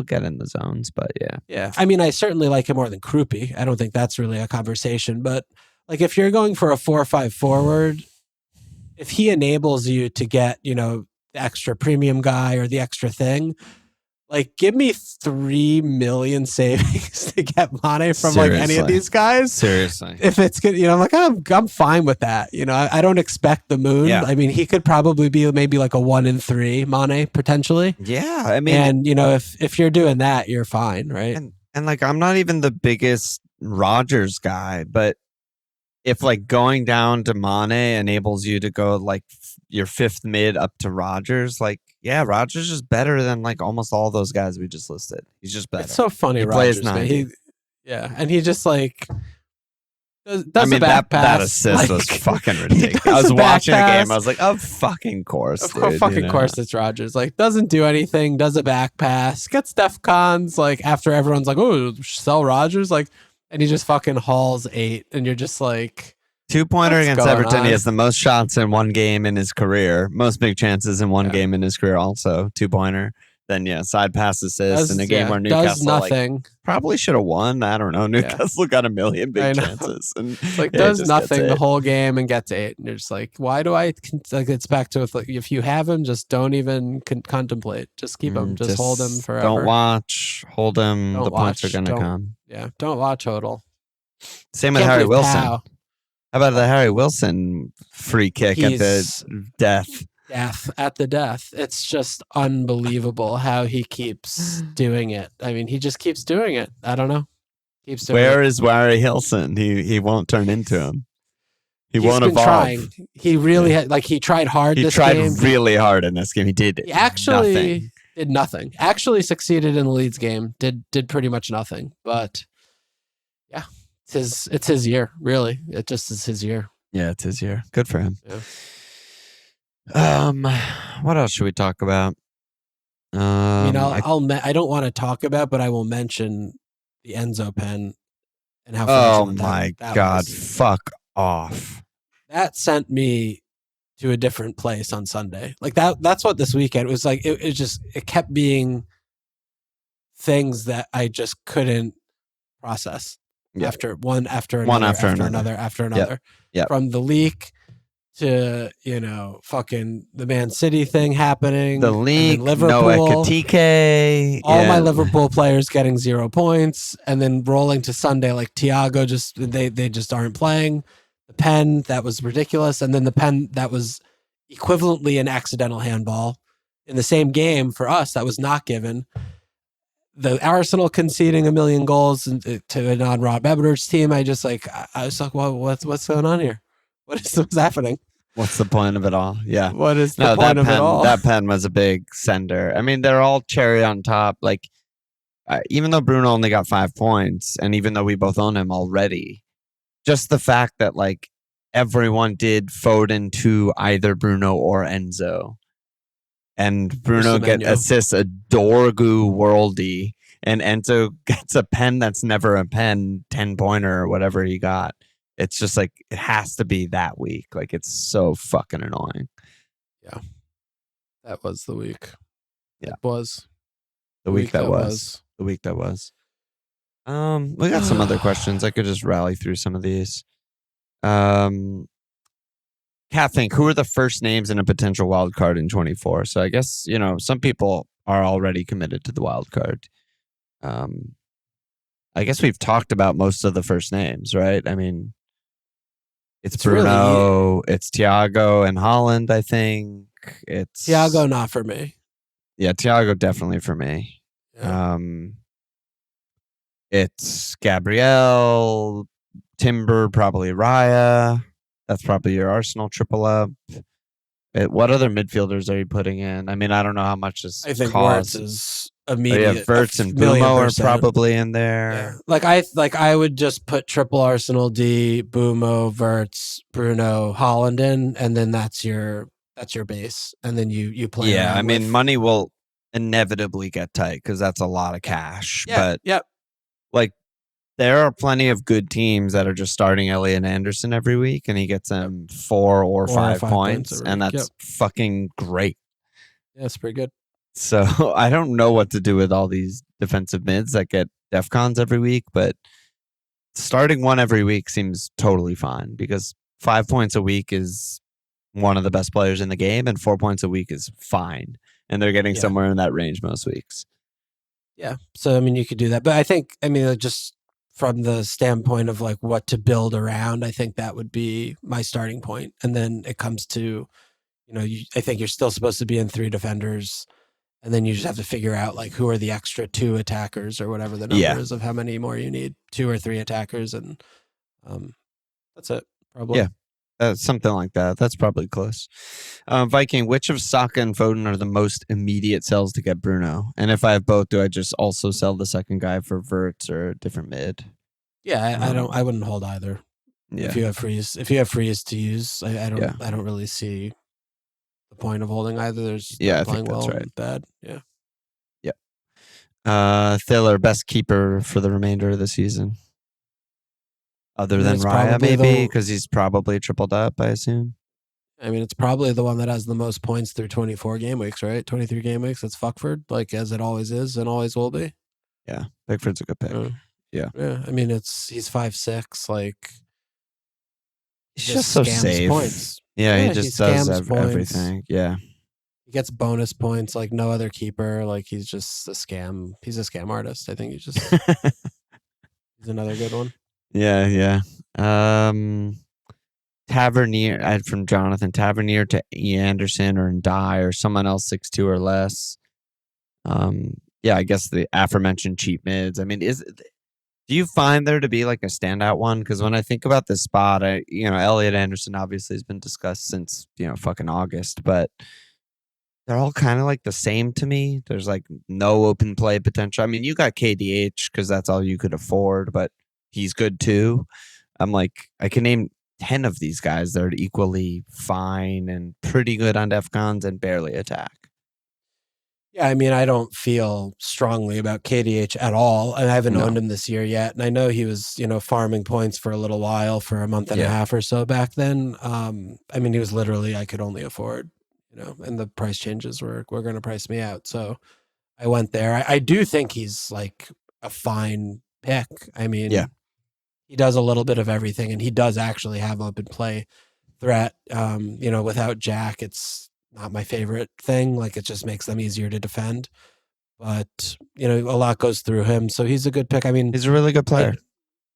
get in the zones, but yeah. Yeah. I mean, I certainly like him more than Krupi. I don't think that's really a conversation. But like if you're going for a 4-5 forward, if he enables you to get, you know, the extra premium guy or the extra thing, like give me 3 million savings to get Mane from like any of these guys. Seriously. If it's good, you know, I'm like, I'm fine with that. You know, I don't expect the moon. Yeah. I mean, he could probably be maybe like a 1 in 3 Mane potentially. Yeah. I mean, and you know, if you're doing that, you're fine, right? And like, I'm not even the biggest Rodgers guy, but if like going down to Mane enables you to go like your 5th mid up to Rodgers, like, yeah, Rodgers is better than like almost all those guys we just listed. He's just better. It's so funny, Rodgers, man. And he just like does a back pass. That assist was fucking ridiculous. I was watching the game. I was like, of fucking course, of fucking course, it's Rodgers. Like, doesn't do anything. Does a back pass. Gets Def Cons like after everyone's like, oh, sell Rodgers, like, and he just fucking hauls 8, and you're just like. 2-pointer against Everton. He has the most shots in one game in his career. Most big chances in one game in his career also. 2-pointer. Then, side pass assist in a game where Newcastle does nothing. Probably should have won. I don't know. Newcastle got a million big chances. And like, does nothing the whole game and gets 8. And you're just like, why do I... Like, it's back to like, if you have him, just don't even contemplate. Just keep him. Just hold him forever. Don't watch. Hold him. The points are going to come. Yeah, don't watch Hodl. Same with Harry Wilson. How about the Harry Wilson free kick at the death? At the death. It's just unbelievable how he keeps doing it. I mean, he just keeps doing it. I don't know. Where is Harry Wilson? He won't turn into him. He's won't evolve. Trying. He really had, like, he tried hard. He tried really hard in this game. He did. He actually did nothing. Actually succeeded in the Leeds game. Did pretty much nothing. But yeah. It's his year, really. It just is his year. Yeah, it's his year. Good for him. Yeah. What else should we talk about? I mean, I don't want to talk about, but I will mention the Enzo pen and how. Oh my God! Fuck off. That sent me to a different place on Sunday. Like that's what this weekend was like. It kept being things that I just couldn't process. Yep. After another. Yep. From the leak to, fucking the Man City thing happening. The leak, Liverpool, no Ekitike. All my Liverpool players getting 0 points, and then rolling to Sunday like Thiago they just aren't playing. The pen, that was ridiculous. And then the pen that was equivalently an accidental handball in the same game for us that was not given. The Arsenal conceding 1 million goals to a non-Rob Ebert's team. I was like, well, what's going on here? What's happening? What's the point of it all? Yeah. What is the point of it all? That pen was a big sender. I mean, they're all cherry on top. Like, even though Bruno only got 5 points, and even though we both own him already, just the fact that like everyone did Foden to either Bruno or Enzo. And Bruno assists a Dorgu Worldie, and Enzo gets a pen that's never a pen, 10-pointer or whatever he got. It's just like, it has to be that week. Like, it's so fucking annoying. Yeah. That was the week. Yeah. It was. The week that was. The week that was. We got some other questions. I could just rally through some of these. Cat think, who are the first names in a potential wild card in 24? So I guess, some people are already committed to the wild card. I guess we've talked about most of the first names, right? I mean, it's Bruno, it's Thiago and Haaland, I think. It's Thiago, not for me. Yeah, Thiago definitely for me. Yeah. It's Gabriel, Timber, probably Raya. That's probably your Arsenal triple up. What other midfielders are you putting in? I mean, I don't know how much this I think costs. Wirtz is immediate. Verts and Boomo are probably in there. Yeah. I would just put triple Arsenal D, Boomo, Wirtz, Bruno, Haaland in, and then that's your base. And then you play. Yeah, I mean, money will inevitably get tight because that's a lot of cash. Yeah, but like, there are plenty of good teams that are just starting Elliot and Anderson every week, and he gets them 4 or 5 points, and that's fucking great. Yeah, it's pretty good. So I don't know what to do with all these defensive mids that get DEFCONs every week, but starting one every week seems totally fine because 5 points a week is one of the best players in the game, and 4 points a week is fine. And they're getting somewhere in that range most weeks. Yeah. So, I mean, you could do that. But I think, I mean, just from the standpoint of like what to build around, I think that would be my starting point. And then it comes to, I think you're still supposed to be in 3 defenders. And then you just have to figure out like who are the extra 2 attackers or whatever the number is of how many more you need, 2 or 3 attackers. And that's it, probably. Yeah. Something like that. That's probably close. Viking, which of Saka and Foden are the most immediate sells to get Bruno? And if I have both, do I just also sell the second guy for Verts or a different mid? Yeah, I wouldn't hold either. Yeah. If you have freeze to use, I don't really see the point of holding either. There's I playing think that's well right. and bad. Yeah. Thiller, best keeper for the remainder of the season. Other than Raya, maybe, because he's probably tripled up, I assume. I mean, it's probably the one that has the most points through 24 game weeks, right? 23 game weeks. It's Fuckford, like as it always is and always will be. Yeah, Pickford's a good pick. Yeah. I mean, he's 5'6", like he's just so safe. Points. Yeah, he just does everything. Yeah. He gets bonus points like no other keeper. Like he's just a scam. He's a scam artist. I think he's another good one. Yeah. Tavernier from Jonathan. Tavernier to E. Anderson or Ndai or someone else 6'2" or less. I guess the aforementioned cheap mids. I mean, do you find there to be like a standout one? Because when I think about this spot, Elliot Anderson obviously has been discussed since fucking August, but they're all kind of like the same to me. There's like no open play potential. I mean, you got KDH because that's all you could afford, but he's good too. I'm like, I can name 10 of these guys that are equally fine and pretty good on DEFCONs and barely attack. Yeah, I mean, I don't feel strongly about KDH at all. And I haven't owned him this year yet. And I know he was, farming points for a little while, for a month and a half or so back then. I mean, he was literally, I could only afford, and the price changes were going to price me out. So I went there. I do think he's like a fine pick. I mean, he does a little bit of everything, and he does actually have open play threat. Without Jack, it's not my favorite thing. Like, it just makes them easier to defend. But, a lot goes through him. So he's a good pick. I mean, he's a really good player.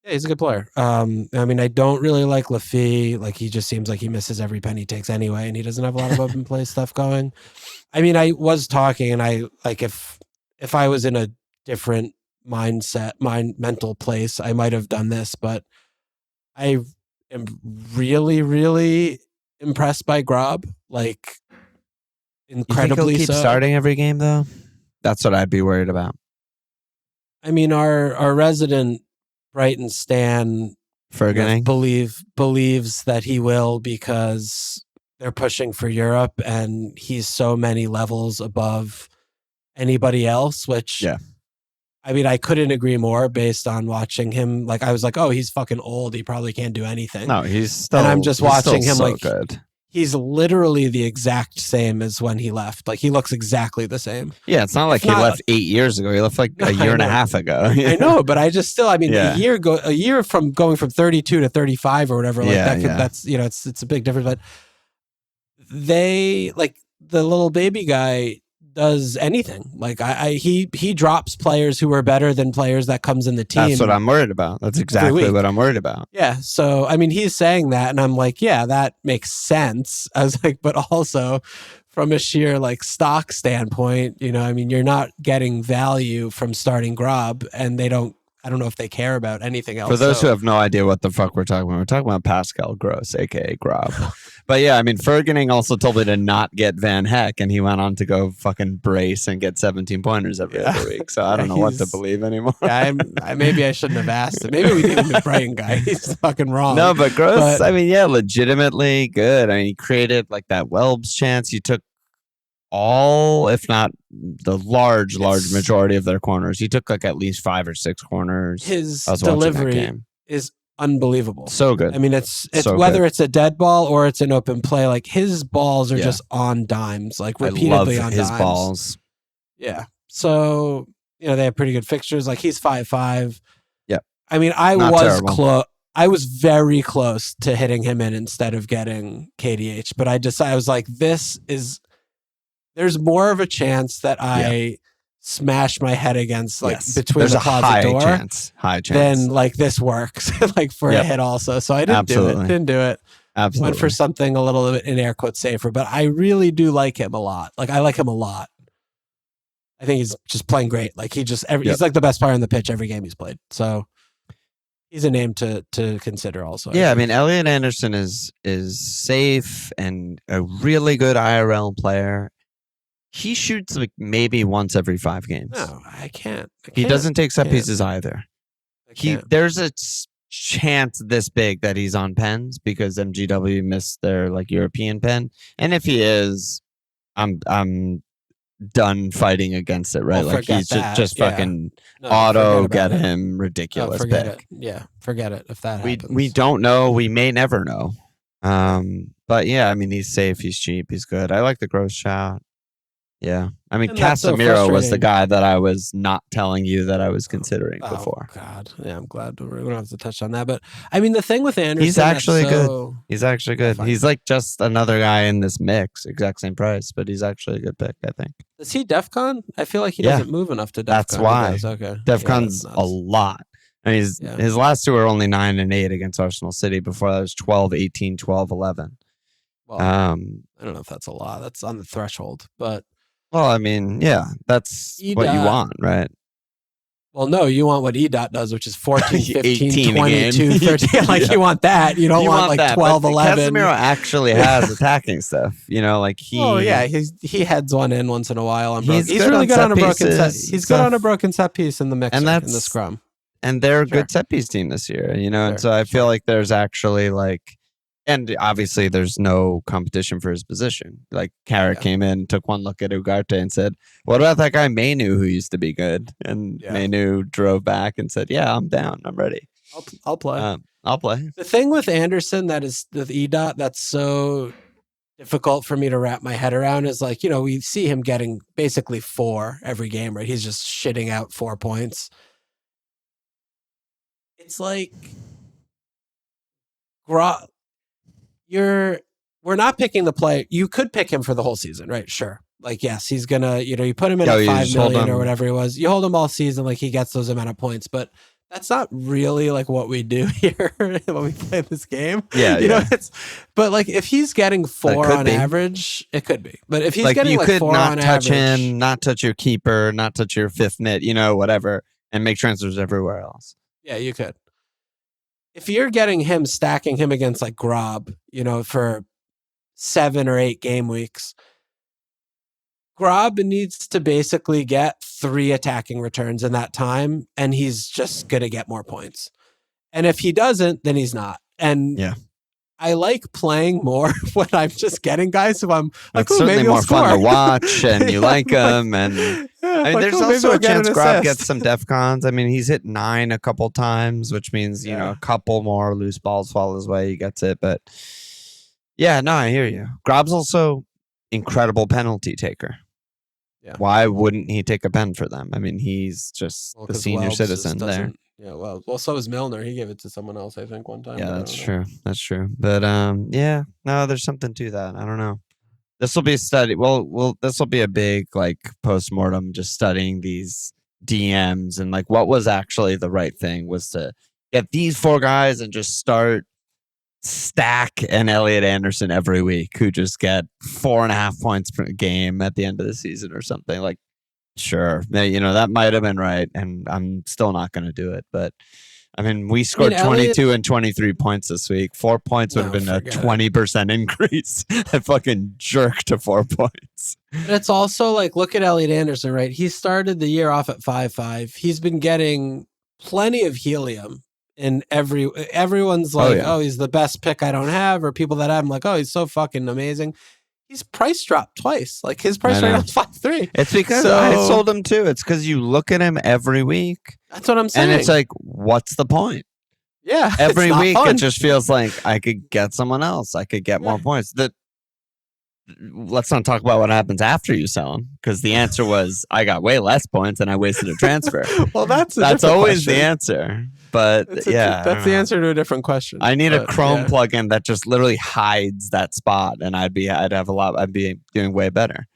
Yeah, he's a good player. I mean, I don't really like Lafie. Like, he just seems like he misses every penny he takes anyway, and he doesn't have a lot of open play stuff going. I mean, I was talking, and I like if I was in a different mental place, I might have done this, but I am really, really impressed by Grob. Like, incredibly. You think he'll keep starting every game though? That's what I'd be worried about. I mean, our resident Brighton stan believes that he will, because they're pushing for Europe and he's so many levels above anybody else, which I mean, I couldn't agree more based on watching him. Like, I was like, oh, he's fucking old. He probably can't do anything. No, he's still, and I'm just watching him like good. He's literally the exact same as when he left. Like, he looks exactly the same. Yeah, it's not like he left 8 years ago. He left like a year and a half ago. I know, but I just still, I mean, a year from going from 32 to 35 or whatever, like that's, it's a big difference. But they, like, the little baby guy does anything. Like, he drops players who are better than players that comes in the team. That's what I'm worried about. That's exactly what I'm worried about. Yeah. So, I mean, he's saying that, and I'm like, yeah, that makes sense. I was like, but also from a sheer like stock standpoint, I mean, you're not getting value from starting Grob, and they don't I don't know if they care about anything else. For those who have no idea what the fuck we're talking about Pascal Gross, aka Grob. But yeah, I mean, Ferguning also told me to not get Van Heck, and he went on to go fucking brace and get 17 pointers every other week. So I don't know what to believe anymore. Maybe I shouldn't have asked him. Maybe we need a McBrien guy. He's fucking wrong. No, but Gross, I mean, yeah, legitimately good. I mean, he created like that Welbs chance. He took all, if not the large majority of their corners. He took like at least 5 or 6 corners. His delivery is unbelievable. So good. I mean, it's so whether good. It's a dead ball or it's an open play, like his balls are just on dimes, like repeatedly on his dimes. Balls. Yeah. So, they have pretty good fixtures. Like he's 5'5". Yeah. I mean, I was very close to hitting him in instead of getting KDH, but I was like, there's more of a chance that I smash my head against between the closet door. High chance. Then like this works like for a hit also. So I didn't do it. Absolutely. Went for something a little bit in air quotes safer, but I really do like him a lot. Like I like him a lot. I think he's just playing great. Like he's like the best player on the pitch every game he's played. So he's a name to consider also. Yeah, I mean, Elliot Anderson is safe and a really good IRL player. He shoots like maybe once every 5 games. No, I can't. He doesn't take set pieces either. There's a chance this big that he's on pens because MGW missed their like European pen, and if he is, I'm done fighting against it. Right, like he's just fucking auto get him ridiculous. Forget it. Yeah, forget it. If that happens, we don't know. We may never know. But yeah, I mean, he's safe. He's cheap. He's good. I like the gross shot. Yeah. I mean, Casemiro was the guy that I was not telling you that I was considering before. Oh, God. Yeah, I'm glad we don't have to touch on that. But, I mean, the thing with Anderson... He's actually good. He's actually good. He's like just another guy in this mix. Exact same price, but he's actually a good pick, I think. Is he DEFCON? I feel like he doesn't move enough to DEFCON. That's why. Okay. DEFCON's a lot. I mean, his last 2 were only 9 and 8 against Arsenal City. Before that was 12, 18, 12, 11. Well, I don't know if that's a lot. That's on the threshold, but... Well, I mean, yeah, that's what you want, right? Well, no, you want what EDOT does, which is 14, 15, 22, again. 13. Like, you want that. You don't want like that, 12, 11. Casemiro actually has attacking stuff. Like he... Oh, yeah, he heads one in once in a while. He's really good on a broken set. He's good on a broken set piece in the mix in the scrum. And they're a good set piece team this year, and so I feel like there's actually like... And obviously, there's no competition for his position. Like, Carrick came in, took one look at Ugarte and said, what about that guy Mainu who used to be good? And Mainu drove back and said, yeah, I'm down. I'm ready. I'll play. I'll play. The thing with Anderson that is the EDOT that's so difficult for me to wrap my head around is like, we see him getting basically 4 every game, right? He's just shitting out 4 points. It's like... we're not picking the play. You could pick him for the whole season, right? Sure. Like, yes, he's gonna, you put him in at 5 million or whatever it was. You hold him all season, like he gets those amount of points, but that's not really like what we do here when we play this game. Yeah, but like if he's getting 4 on average, it could be. But if he's getting like 4 on average, touch him, not touch your keeper, not touch your 5th mid, whatever, and make transfers everywhere else. Yeah, you could. If you're getting him, stacking him against like Grob, for 7 or 8 game weeks, Grob needs to basically get 3 attacking returns in that time, and he's just going to get more points. And if he doesn't, then he's not. And I like playing more when I'm just getting guys who I'm like, it's certainly maybe more I'll score. fun to watch, and you like them. And I mean, there's also a chance Grob gets some DEFCONs. I mean, he's hit 9 a couple times, which means a couple more loose balls fall his way. He gets it, but I hear you. Grob's also incredible penalty taker. Yeah. Why wouldn't he take a pen for them? I mean, he's just the senior citizen there. Yeah, well, so is Milner. He gave it to someone else, I think, one time. Yeah, that's true. That's true. But no, there's something to that. I don't know. This will be a study. Well, this will be a big like postmortem, just studying these DMs and like what was actually the right thing was to get these 4 guys and just start Stack and Elliot Anderson every week, who just get 4.5 points per game at the end of the season or something. Like Sure. That might have been right, and I'm still not going to do it. But, I mean, we scored 22 and 23 points this week. 4 points would have been a 20% increase. I fucking jerked to 4 points. But it's also like, look at Elliot Anderson, right? He started the year off at 5.5. He's been getting plenty of helium. And everyone's like, oh, he's the best pick I don't have, or people that have him like, oh, he's so fucking amazing. He's price dropped twice. Like his price right now is 5.3. It's because I sold him too. It's because you look at him every week. That's what I'm saying. And it's like, what's the point? Yeah. Every week it just feels like I could get someone else. I could get more points. Let's not talk about what happens after you sell him, because the answer was I got way less points and I wasted a transfer. Well, that's always the answer. But that's the answer to a different question. I need a Chrome plugin that just literally hides that spot, and I'd be doing way better.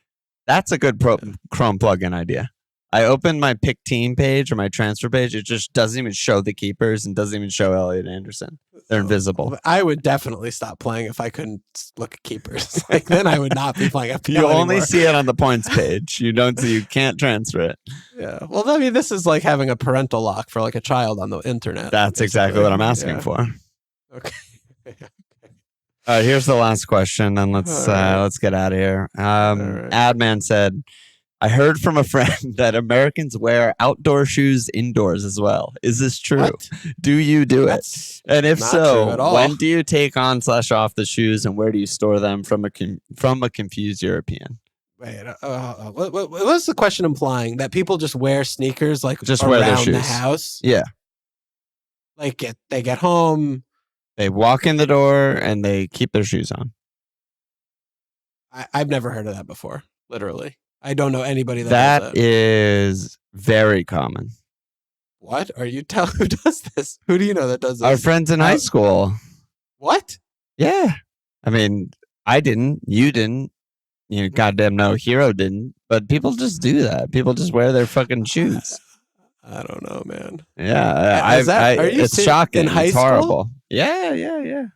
That's a good Chrome plugin idea. I opened my pick team page or my transfer page. It just doesn't even show the keepers and doesn't even show Elliot Anderson. They're invisible. I would definitely stop playing if I couldn't look at keepers. Like then I would not be playing FPL You only anymore. see it on the points page. You can't transfer it. Yeah. Well, I mean, this is like having a parental lock for like a child on the internet. That's exactly what I'm asking for. Okay. All right, here's the last question, and let's get out of here. Adman said, I heard from a friend that Americans wear outdoor shoes indoors as well. Is this true? What? Do you do it? And if so, when do you take on / off the shoes, and where do you store them from a confused European? Wait, what was the question implying? That people just wear sneakers like just around wear their shoes. The house? Yeah. Like they get home. They walk in the door and they keep their shoes on. I've never heard of that before, literally. I don't know anybody that does that. Is very common. What? Are you telling who does this? Who do you know that does this? Our friends in high school. What? Yeah. I mean, I didn't. You didn't. Goddamn no, Hero didn't. But people just do that. People just wear their fucking shoes. I don't know, man. Yeah. It's shocking. In high it's school? horrible. Yeah.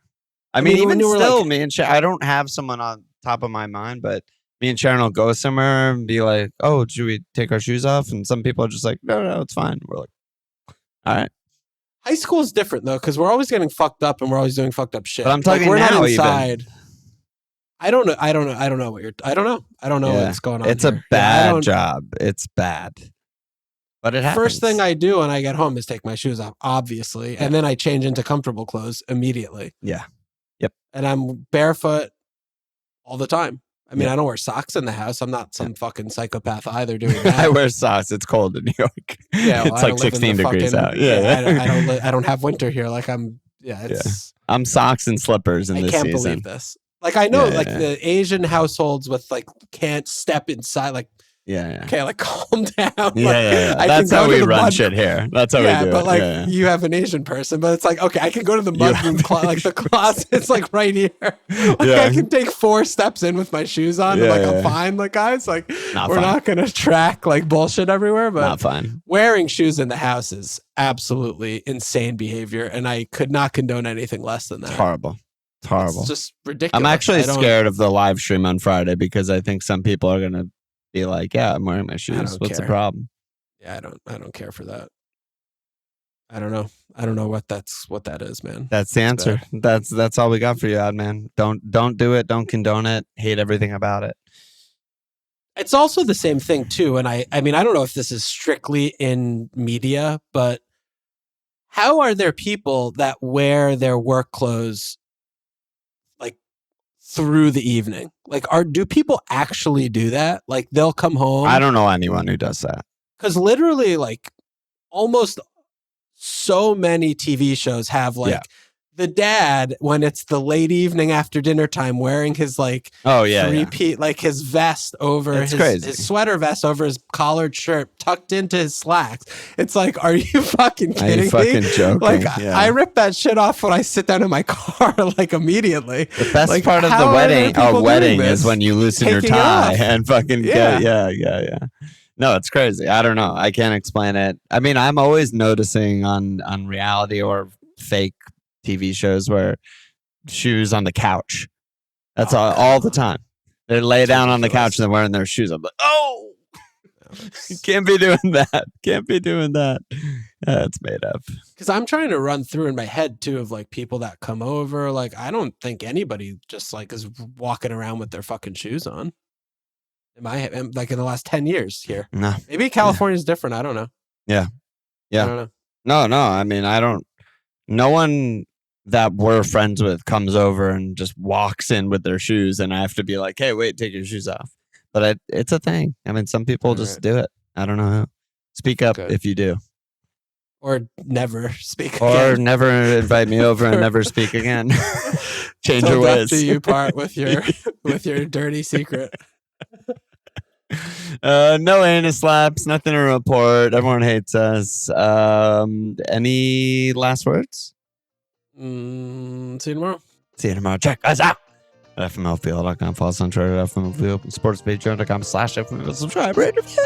I mean even still, me and Sharon, I don't have someone on top of my mind, but me and Sharon will go somewhere and be like, oh, should we take our shoes off? And some people are just like, no, it's fine. We're like, all right. High school is different, though, because we're always getting fucked up and we're always doing fucked up shit. But I'm talking we're now not inside. Even. I don't know. I don't know what's going on. It's here. A bad job. It's bad. But it happens. First thing I do when I get home is take my shoes off, obviously. And then I change into comfortable clothes immediately. Yeah. Yep. And I'm barefoot all the time. I mean, I don't wear socks in the house. I'm not some fucking psychopath either doing that. I wear socks. It's cold in New York. Yeah, it's like 16 degrees out. I don't have winter here. Like I'm socks and slippers in this season. I can't believe this. Like I know, the Asian households with like can't step inside. Like okay, like calm down. That's how we run shit here. That's how we do it. But like you have an Asian person, but it's like, okay, I can go to the mudroom like the closet's like right here. Like I can take 4 steps in with my shoes on. And I'm fine. Like guys, like we're not gonna track like bullshit everywhere. But not fine. Wearing shoes in the house is absolutely insane behavior, and I could not condone anything less than that. It's horrible. It's horrible. It's just ridiculous. I'm actually scared of the live stream on Friday because I think some people are gonna be like, yeah, I'm wearing my shoes. What's the problem? Yeah, I don't care for that. I don't know what that is, man. That's the answer. That's all we got for you, Odd Man. Don't do it. Don't condone it. Hate everything about it. It's also the same thing too. And I mean, I don't know if this is strictly in media, but how are there people that wear their work clothes through the evening? Like, do people actually do that? Like, they'll come home. I don't know anyone who does that. Because literally, like, almost so many TV shows have the dad when it's the late evening after dinner time wearing his like like his vest over his sweater vest over his collared shirt tucked into his slacks. It's like, are you fucking kidding me? Fucking joking? Like I rip that shit off when I sit down in my car like immediately. The best part of the wedding is when you loosen your tie and fucking get No, it's crazy. I don't know. I can't explain it. I mean, I'm always noticing on reality or fake TV shows where shoes on the couch. That's all the time. They lay down on the couch and they're wearing their shoes. I'm like, oh, Can't be doing that. Can't be doing that. It's made up. Because I'm trying to run through in my head too of like people that come over. Like I don't think anybody just like is walking around with their fucking shoes on. Am like in the last 10 years here? No. Maybe California's different. I don't know. Yeah. I don't know. No. I mean, no one that we're friends with comes over and just walks in with their shoes, and I have to be like, hey, wait, take your shoes off. But it's a thing. I mean, some people just do it. I don't know how. Speak up if you do. Or never speak or again. Never invite me over and never speak again. Change your ways. Do you part with your dirty secret? No anus slaps, nothing to report. Everyone hates us. Any last words? See you tomorrow. See you tomorrow. Check us out at FMLFPL.com. Follow us on Twitter at FMLFPL. Sports Patreon.com/FML. Subscribe, rate, review.